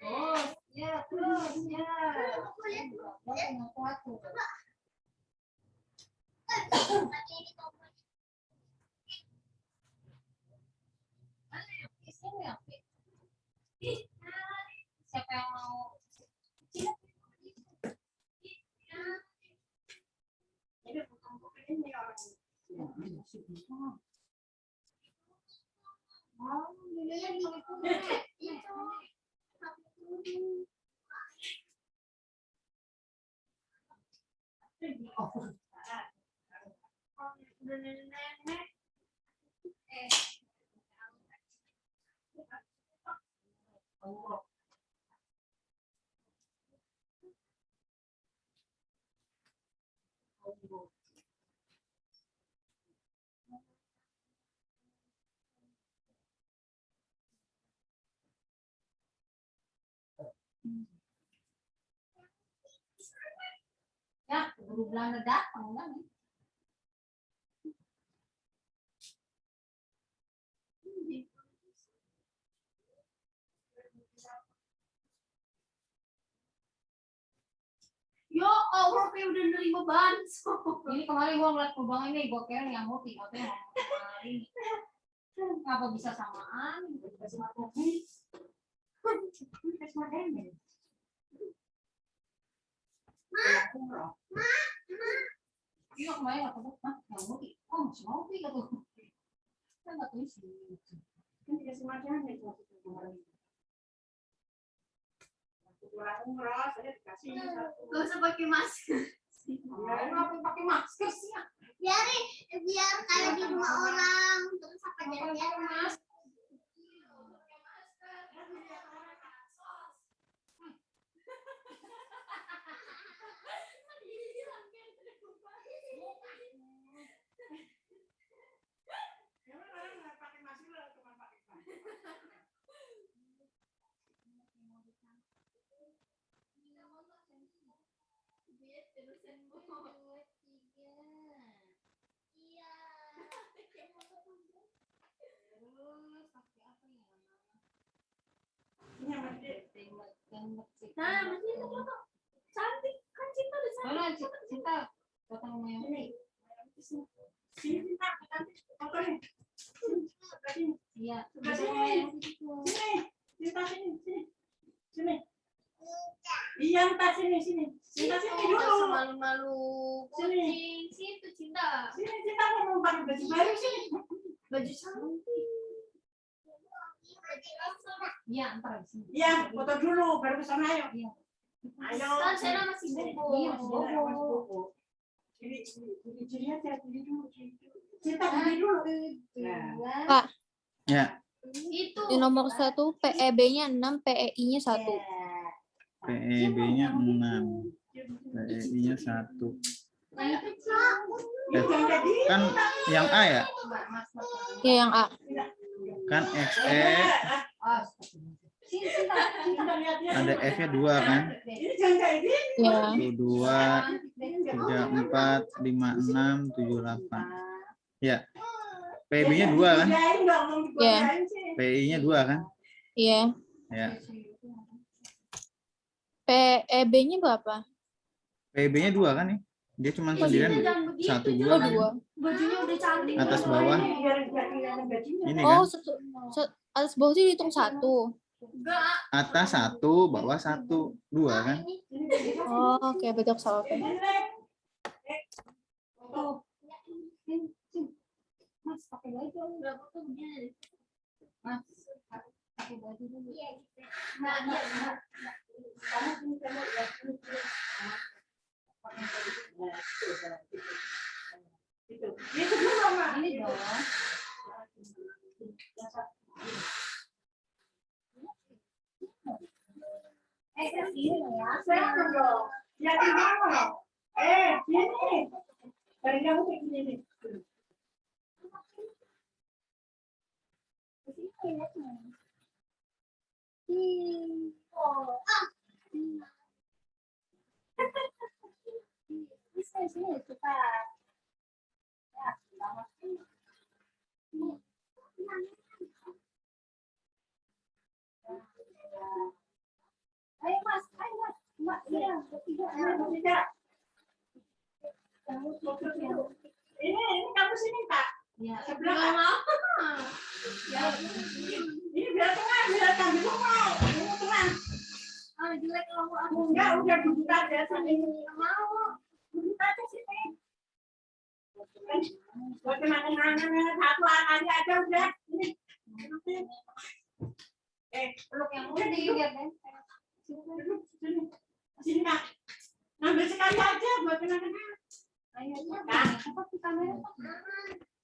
Oh, ya terus ya. Siapa yang mau? Ini bukan ini orang. Ya, baru Belanda datang kan? Yo, Allah kayak udah nerima bansos. Ini kemarin gua ngeliat lubang ini, gua kira yang mau tinggal yang kemarin. Kenapa bisa samaan? Kasih makan. Kasih makan. Iya kemarin nggak tahu, yang mau oh masih mau gitu. Kan nggak tulis Kan dikasih makan ya waktu itu kemarin. Umroh, saya dikasih satu. Gak usah pakai masker. Ya, ngapain pakai masker sih? Biar kayak di rumah orang. Terus apa jalan-jalan mas? Emang orang nggak pakai masker lah, cuma pakai masker. Ini yang masih Nah, masih itu foto cantik kan Cinta udah cantik. Mana Cinta potong sama yang Ini. sini Cinta, cantik fotonya. Sini, iya. sebelah sini. Sini, Cinta sini, sini, sini. Iya, entah sini, sini. Cinta sini dulu. Malu-malu kucing situ Cinta. Sini, Cinta mau pakai baju baru sini. Baju cantik. Iya, ntar di sini. Iya, foto dulu, baru ke sana ayo. Iya. Ayo. Kan Sena masih bobo. Iya, masih bobo. Jadi aja, jadi dulu. Cinta beli dulu. Kak, Ya, Itu. di nomor 1 PEB-nya 6, PEI-nya 1. PEB-nya 6, PEI-nya 1. Nah, itu Kan yang A ya? Ya yang A. Kan XE Sini Cinta. Cinta lihat ya. ada F-nya 2 kan? Ini jangan kayak gini. Ya. 2, 3, 4, 5, 6, 7, 8. Ya. PEB-nya 2 kan? Digodain dong, mau digodain sih. PI-nya 2 kan? Iya. Ya. PEB-nya berapa? PEB-nya 2 kan nih? Dia cuma sendirian 1, 2 Oh, kan? 2. Bajunya udah cantik. Atas bawah. Biar nggak kelihatan bajunya. Ini Oh, kan? atas bawah itu dihitung 1. Enggak. Atas 1, bawah 1, 2 kan? Oh, oke, betul salah. Oke. Mas pakai baju enggak foto begini. Mas pakai baju dulu. Iya, gitu. Nah, iya. Kamu sini coba lihat. Itu. Itu dulu Mama. Ini dong. Sini ya. Satu dong. Ya di mana? Sini. Dari kamu kayak gini. Bisa sih kita. Ya, selamat. Ayo mas, mbak, ya, tidak. Ini kamu sini kak. Ya, Sebelah mau. Ya, ini biar tengah, biar kami mau. Ini tengah. Ah, jelek kalau aku Enggak, udah dibuka aja sini. Mau. Buka aja sini. Bagaimana satu aja udah. Ini. peluk yang udah dilihat deh. Sini kak. Ngambil sekali aja buat kenang-kenang. Ayo, Kak, apa sih kamera?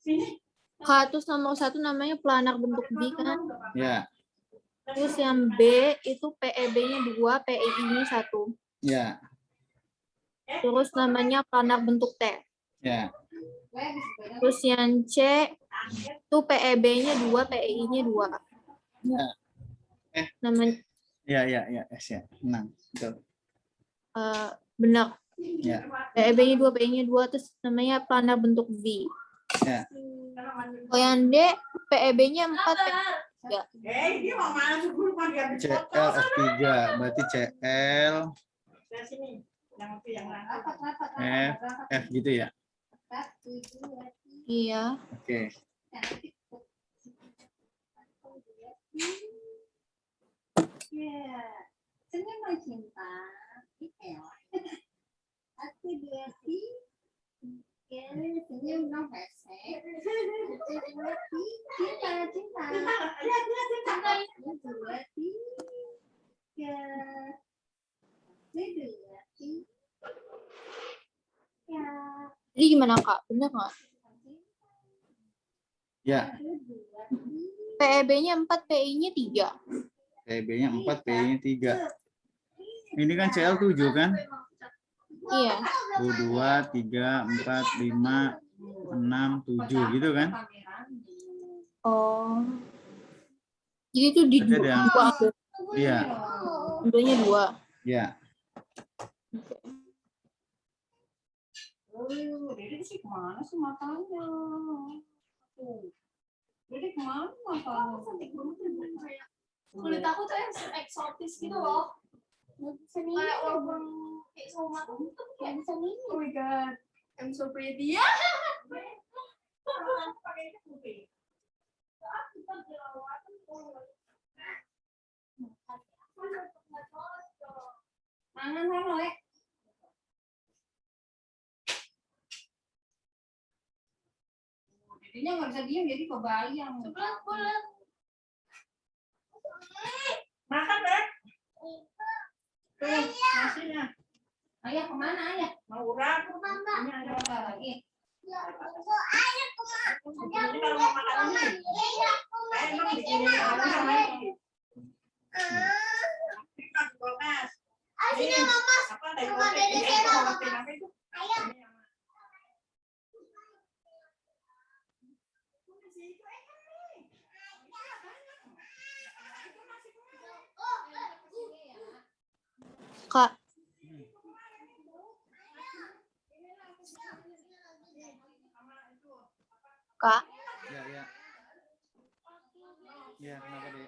sini. Kak, terus nomor 1 namanya pelanak bentuk V kan. Ya, Terus yang B itu PEB-nya 2, PEI-nya 1. ya, Terus namanya pelanak bentuk T. ya. Terus yang C itu PEB-nya 2, PEI-nya 2. Ya. Namanya Ya, S ya. Menang. Betul. benar. Ya, PEB-nya 2, PEI-nya 2, terus namanya pelanak bentuk V. ya. Oh yang D PEB-nya 4, Ini mau mana sebelum mau diambil CL foto. F3, berarti CL Dari sini. Yang itu yang lain. F gitu ya. Iya. Oke. Ya, senyum cinta. Aku dia senyum dong pesek. Cinta. Lihat, Cinta. Dua, tiga. Ya. Jadi gimana Kak? Benar nggak? Ya, PEB-nya 4, PEI-nya 3. PB-nya 4, PI-nya 3. Ini kan CL 7 kan? Iya. 2, 3, 4, 5, 6, 7 gitu kan? Oh. Jadi itu di Berarti ada 2. Iya, Ambilnya 2. ya. Dede sih kemana sih matanya? Tuh. Dede kemana matanya? Kulit aku tuh yang eksotis gitu loh. Kayak walaupun kayak sama tuh kayak bisa ini. Oh my god. I'm so pretty ya. Pakai itu putih. Mangan mana lek? Dedenya nggak bisa diem jadi kebalik yang. Bulat. Makan deh. Tuh, nasinya. Ayah kemana ayah? Mau urap. Ini ada Apa lagi? Ini kalau mau makan ini. Emang bikinin orang sama ini. Kita di kulkas. Ini apa dari kulkas ini? Apa itu? Kak, Kak, Ya. Ya, kenapa deh?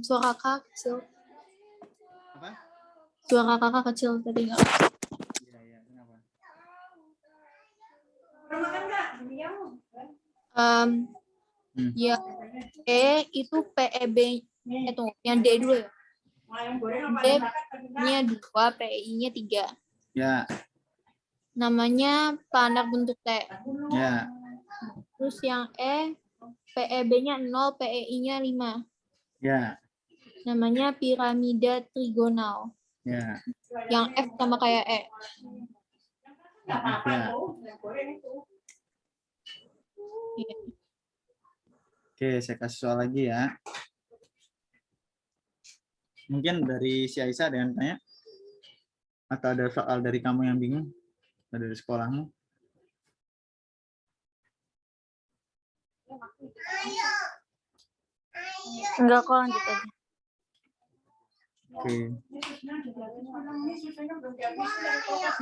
suara kakak kecil. Apa? Suara kakak kecil tadi nggak? Ya, kenapa? Udah makan nggak? Diam. Ya, E itu PEB itu yang D dulu ya. Ayam goreng apa D ayam bakar tadi nggak? nya 2, PEI-nya 3. Ya, Namanya pelanak bentuk T. ya, Terus yang E PEB-nya 0, PEI-nya 5. ya, Namanya piramida trigonal. ya. Yang F sama kayak E. Nggak apa-apa Ya. tuh. Ayam goreng itu. Iya. Oke, saya kasih soal lagi ya. Mungkin dari si Aisyah ada yang tanya? Atau ada soal dari kamu yang bingung? Atau dari sekolahmu? Enggak kok, lanjut aja. Oke. Ini susunya juga. Ini susunya belum dihabis dari kulkas.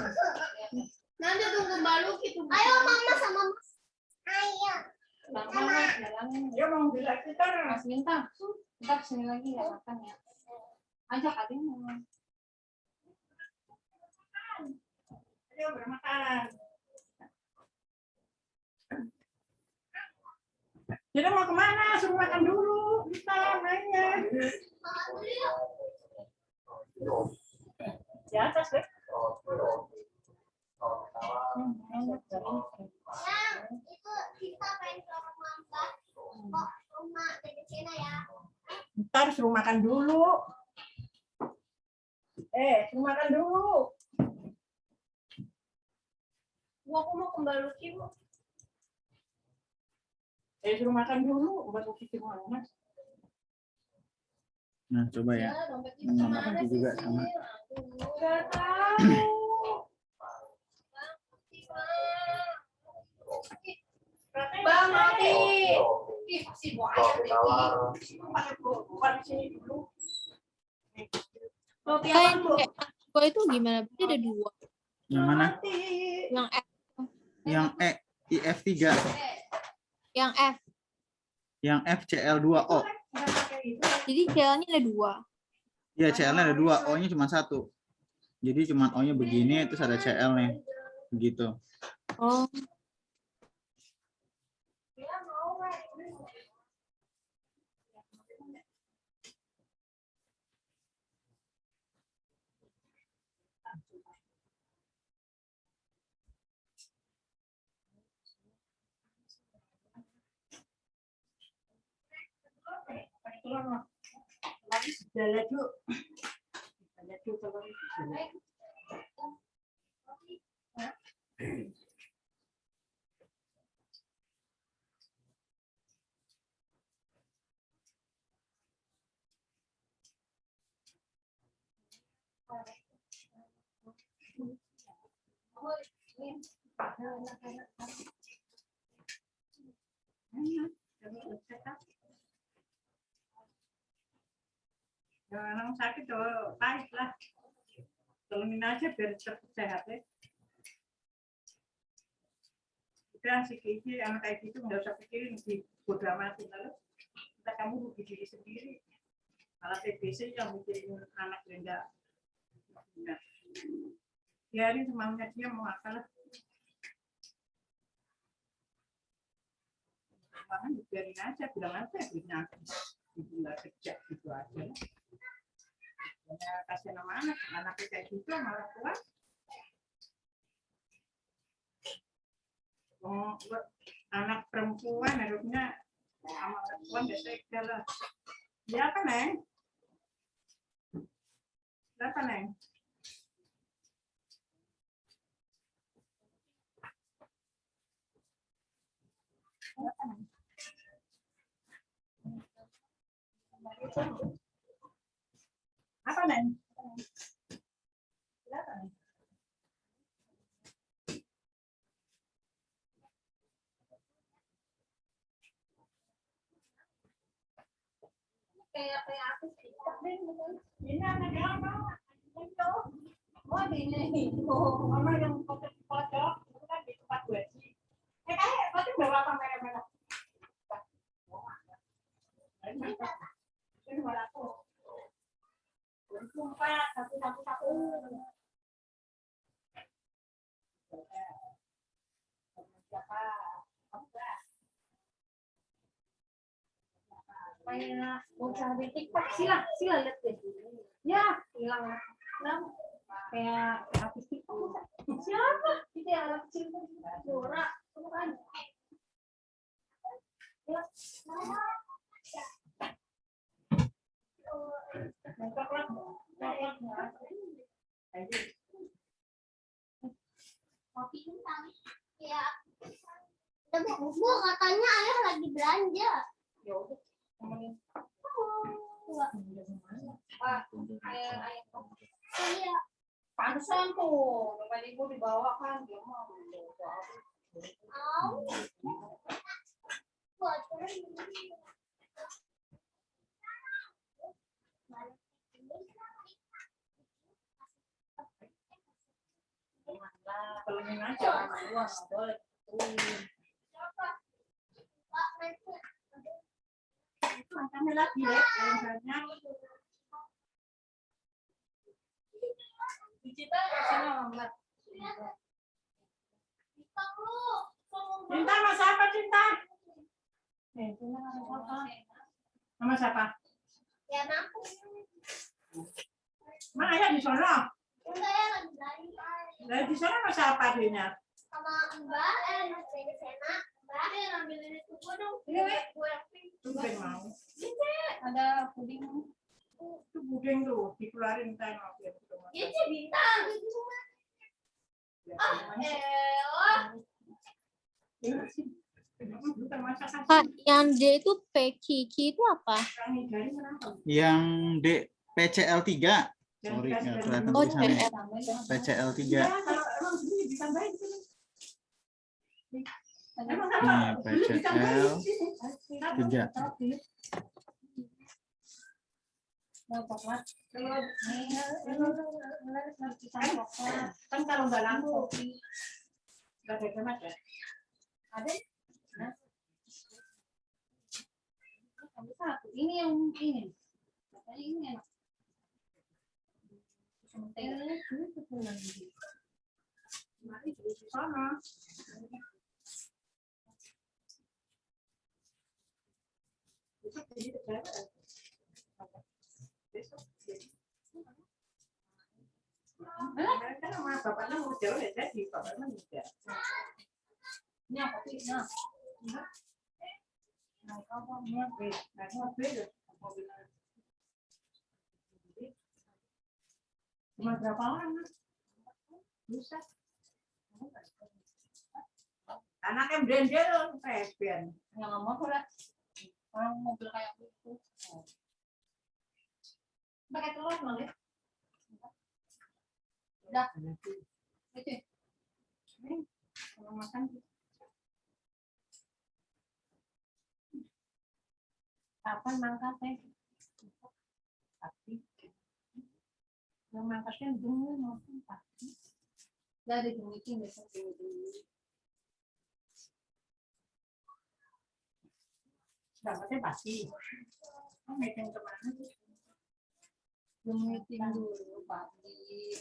Nanti tunggu Mbak Luki tuh. Ayo mama sama mas. Ayo. Mama, bilangin. Dia mau bilang kita. Mas Minta, kita kesini lagi ya makan ya. Ajak adiknya. Ayo bermakan. Jadi mau kemana? Suruh makan dulu. Kita mainnya. Di atas deh. Yang itu kita pengen ke rumah Mbak. Kok rumah dari Cina ya? Ntar suruh makan dulu. Suruh makan dulu. Aku mau ke Mbak Luki, Bu. Suruh makan dulu. Buat Luki mana? Nah, coba ya. Dompet itu Mama mana kasih sih? juga sama. Nggak tahu. Bang Roti. Ih, si buah ayam ini. Pakai buah di sini dulu. Roti apa, Bu? Kok itu gimana? Berarti ada 2. Yang mana? Roti. Yang F, Yang IF3, yang F. yang FCL2O. Nggak pakai itu. Jadi CL-nya ada 2. Iya, CL-nya ada 2, O-nya cuma 1. Jadi cuma O-nya begini, terus ada CL-nya. Begitu. Oh, Lagi sudah dulu. Lihat dulu kalau sudah. Jangan sakit tuh, pahit lah. Tolongin aja biar cepat sehat ya. Udah si Kiki anak kayak gitu nggak usah pikirin di bodo amatin lalu. Kita kamu rugi diri sendiri. Malah TBC yang mikirin anak yang enggak. Biarin semaunya dia mau apa lah. Jangan biarin aja, bilang aja duitnya habis. Ibu nggak kerja gitu aja. Ya, kasih nama anaknya kayak gitu malah tua. Oh, anak perempuan harusnya sama perempuan biasa lah. Ya apa Neng? Apa Neng? Apa Neng? Apa Neng? Kayak aku sih. Ini anak apa? Itu. Oh ini. Mama yang pojok itu kan di tempat gue sih. Kayak pasti bawa kamera-kamera. Ini buat aku. Sumpah, satu. Siapa? Kayak mau cari TikTok sila lihat deh. Ya hilang. Kayak artis TikTok. Siapa? Itu yang anak kecil Dora. Bukan. Kopi kentang. Ya. Bu, katanya ayah lagi belanja. Ya udah, temenin. Ayah. Iya. Pantesan tuh, dompet ibu dibawa kan, dia mau. Au. Buat Wah, nggak boleh. Itu angkanya lagi ya, misalnya. Kita kesana lambat. Cinta sama siapa Cinta? Cinta sama siapa? Sama siapa? Ya aku. Mana ya di sana? Enggak ya lagi lari. Dari di sana sama siapa adiknya? Sama Mbak, dari Sena. Mbak, dia ngambilin itu gua dong. Ini, Wi. Gua yang pink. Puding mau. Ada puding. Itu puding tuh dikeluarin tengok ya. Iya sih bintang. Oh. Kak, yang D itu PQQ itu apa? Yang D PCL 3. Sorry, nggak kelihatan Oh, tulisannya. CL. PCL 3. Ya, kalau emang dulu ditambahin sini. Emang Nih, apa? Dulu ditambahin PCL sini. 3. Kan kalau nggak langsung nggak ada hemat ya. Ada? Nah. Satu. Ini yang ini. Katanya ini enak. Mari dulu di sana. Besok jadi berapa? Besok. Kan sama bapaknya mau jauh ya jadi bapaknya muda. Ini apa sih? Nah. Nah, kamu mobil, nah mobil, mobil. Cuma berapa orang? Bisa. Anaknya brandel, Fabian. Yang nggak mau lah. Orang mobil kayak gitu. Pakai telur malah. Udah. Itu. Ini kalau makan. Kapan mangkatnya? Tapi yang mangkatnya dulu maupun pasti. Dari demikian besok dulu. Dapatnya pasti. Oh, meeting kemana sih? Meeting dulu pagi.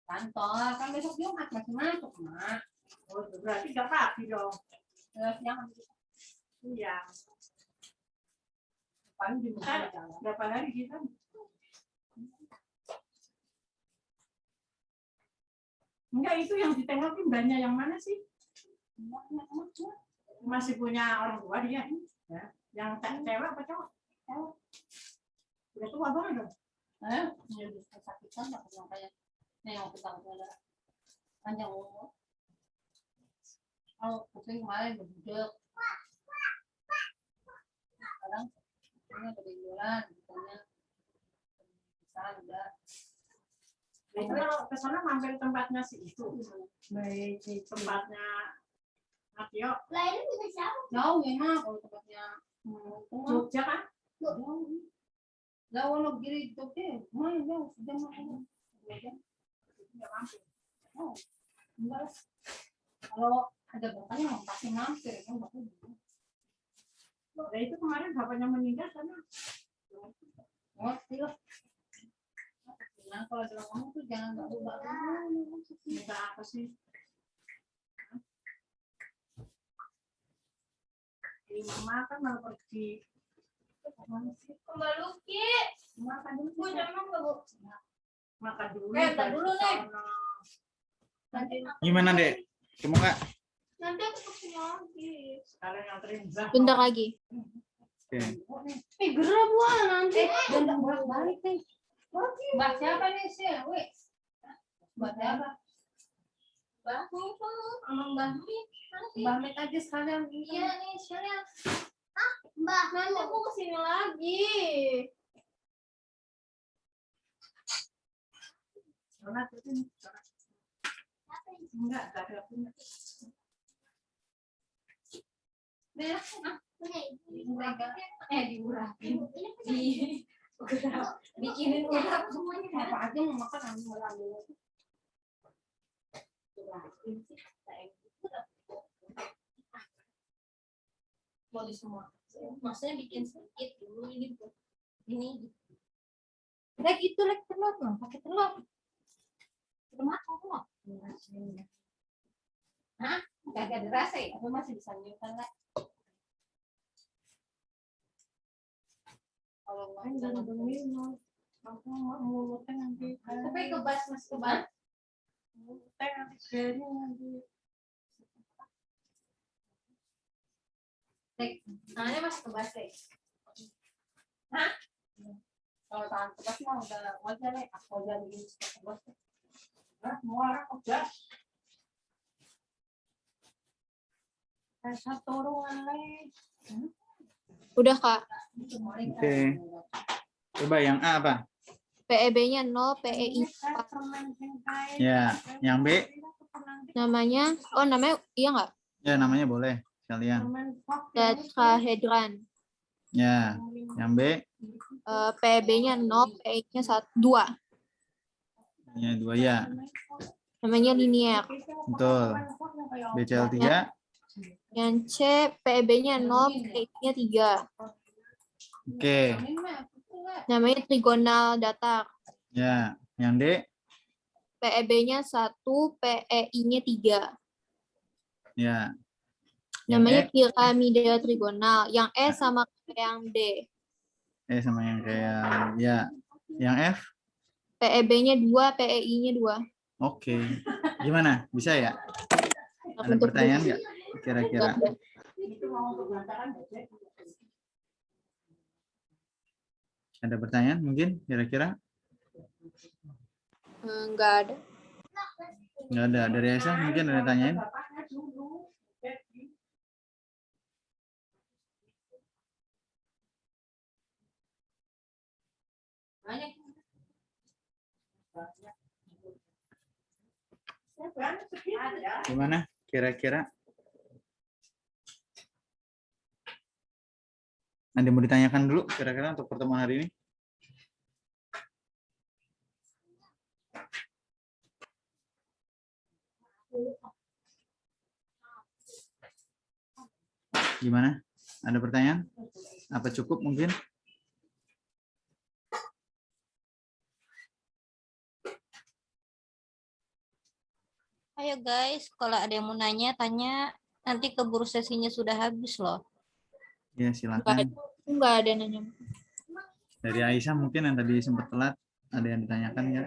Kantor kan besok Jumat masih masuk mak. Oh, berarti gak pagi dong. Jangan. Iya. Paling di mana jalan. Berapa hari kita? Enggak, itu yang ditengokin banyak yang mana sih? Masih punya orang tua dia. Ya. Yang cewek apa cowok? Cewek. Udah tua banget dong. Ini bisa kesakitan apa yang kayak yang kita ada panjang umur. Kalau kuping kemarin berbudak. Sekarang ini ada benjolan, misalnya bisa udah. Itu kalau ke sana mampir tempatnya si itu. Baik, tempatnya Matio. Lah ini punya siapa? Jauh memang kalau tempatnya Jogja kan? jauh. Jauh lo kiri Jogja, mana jauh sudah makan. Enggak mampir. Oh, enggak lah. Kalau ada bapaknya pasti mampir kan bapak. Nah, itu kemarin bapaknya meninggal karena Ngerti lah. Nah, kalau dalam kamu tuh jangan nggak ubah dulu. minta apa sih? Ini mama kan mau pergi. Mbak Luki. Makan dulu. Gue jaman nggak bu? Makan dulu. Ntar dulu nih. Nanti Gimana, Dek? Ketemu Kak? nanti aku kesini lagi. Sekalian nganterin Zah. Bentar lagi. Oke. Gerah buah nanti. Dan tak bolak-balik nih. Mbak siapa nih sih? Wih. Mbak siapa? Mbak Mufu sama Mbak Mi. Mbak Met aja sekalian. Iya nih sekalian. Ah Mbak nanti aku kesini lagi. Donat itu. Enggak ada punya. Berak punya ibu. Diurahin. Ini Bikinin urap semuanya. Apa aja mau makan ambil. Boleh semua. Maksudnya bikin sedikit dulu ini. Udah gitu lagi telur loh, pakai telur. Udah matang telur. Hah? Gak dirasa ya? Aku masih bisa nyimpan lah. Kalau nggak jangan minum. Aku mulutnya nanti. Tapi kebas mas kebas. Mulutnya nanti garing nanti. Tangannya masih kebas deh. Hah? Kalau tangan kebas mah udah wajar deh. Aku wajar begini kebas. Mau orang kebas. Satu ruangan lagi. Udah, Kak. Oke. Coba yang A apa? PEB-nya 0, PEI. Ya, yang B? Namanya, namanya iya nggak? Ya, namanya boleh sekalian. Tetrahedran. Ya, yang B? PEB-nya 0, PEI-nya 2. Ya, 2 ya. Namanya linear. Betul. BCL3? Yang C, PEB-nya 0, PEI-nya 3. Oke. Namanya trigonal datar. Ya, yang D? PEB-nya 1, PEI-nya 3. Ya. Yang Namanya E? piramida trigonal. Yang E sama kayak yang D. E sama yang kayak ya. Yang F? PEB-nya 2, PEI-nya 2. Oke. Gimana? Bisa ya? Ada pertanyaan nggak? Kira-kira. Ada pertanyaan mungkin kira-kira? Enggak ada. Nggak ada. Dari Aisyah mungkin ada tanyain? Gimana kira-kira? Ada mau ditanyakan dulu kira-kira untuk pertemuan hari ini? Gimana? Ada pertanyaan? Apa cukup mungkin? Ayo guys, kalau ada yang mau nanya, tanya. Nanti keburu sesinya sudah habis loh. Ya, silakan. Enggak ada nanya. Dari Aisyah mungkin yang tadi sempat telat, ada yang ditanyakan ya?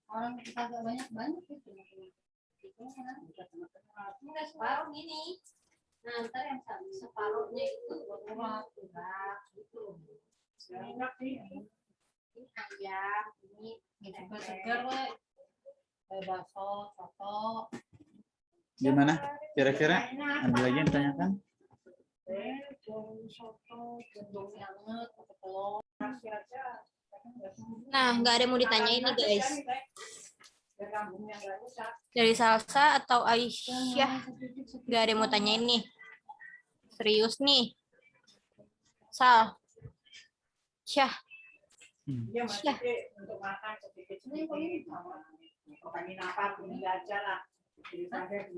Orang kita agak banyak gitu. Enggak separuh gini. Nah, ntar yang separuhnya itu buat gitu. Ini ayam, ini segar lah. Bakso, soto. Gimana? Kira-kira ada lagi yang ditanyakan? Nah, nggak ada yang mau ditanyain nih guys. Dari Salsa atau Aisyah, nggak ada yang mau tanyain nih. Serius nih. Sal. Syah. Dia masih untuk makan sedikit-sedikit. Pokoknya apa, ini aja lah. Jadi sampai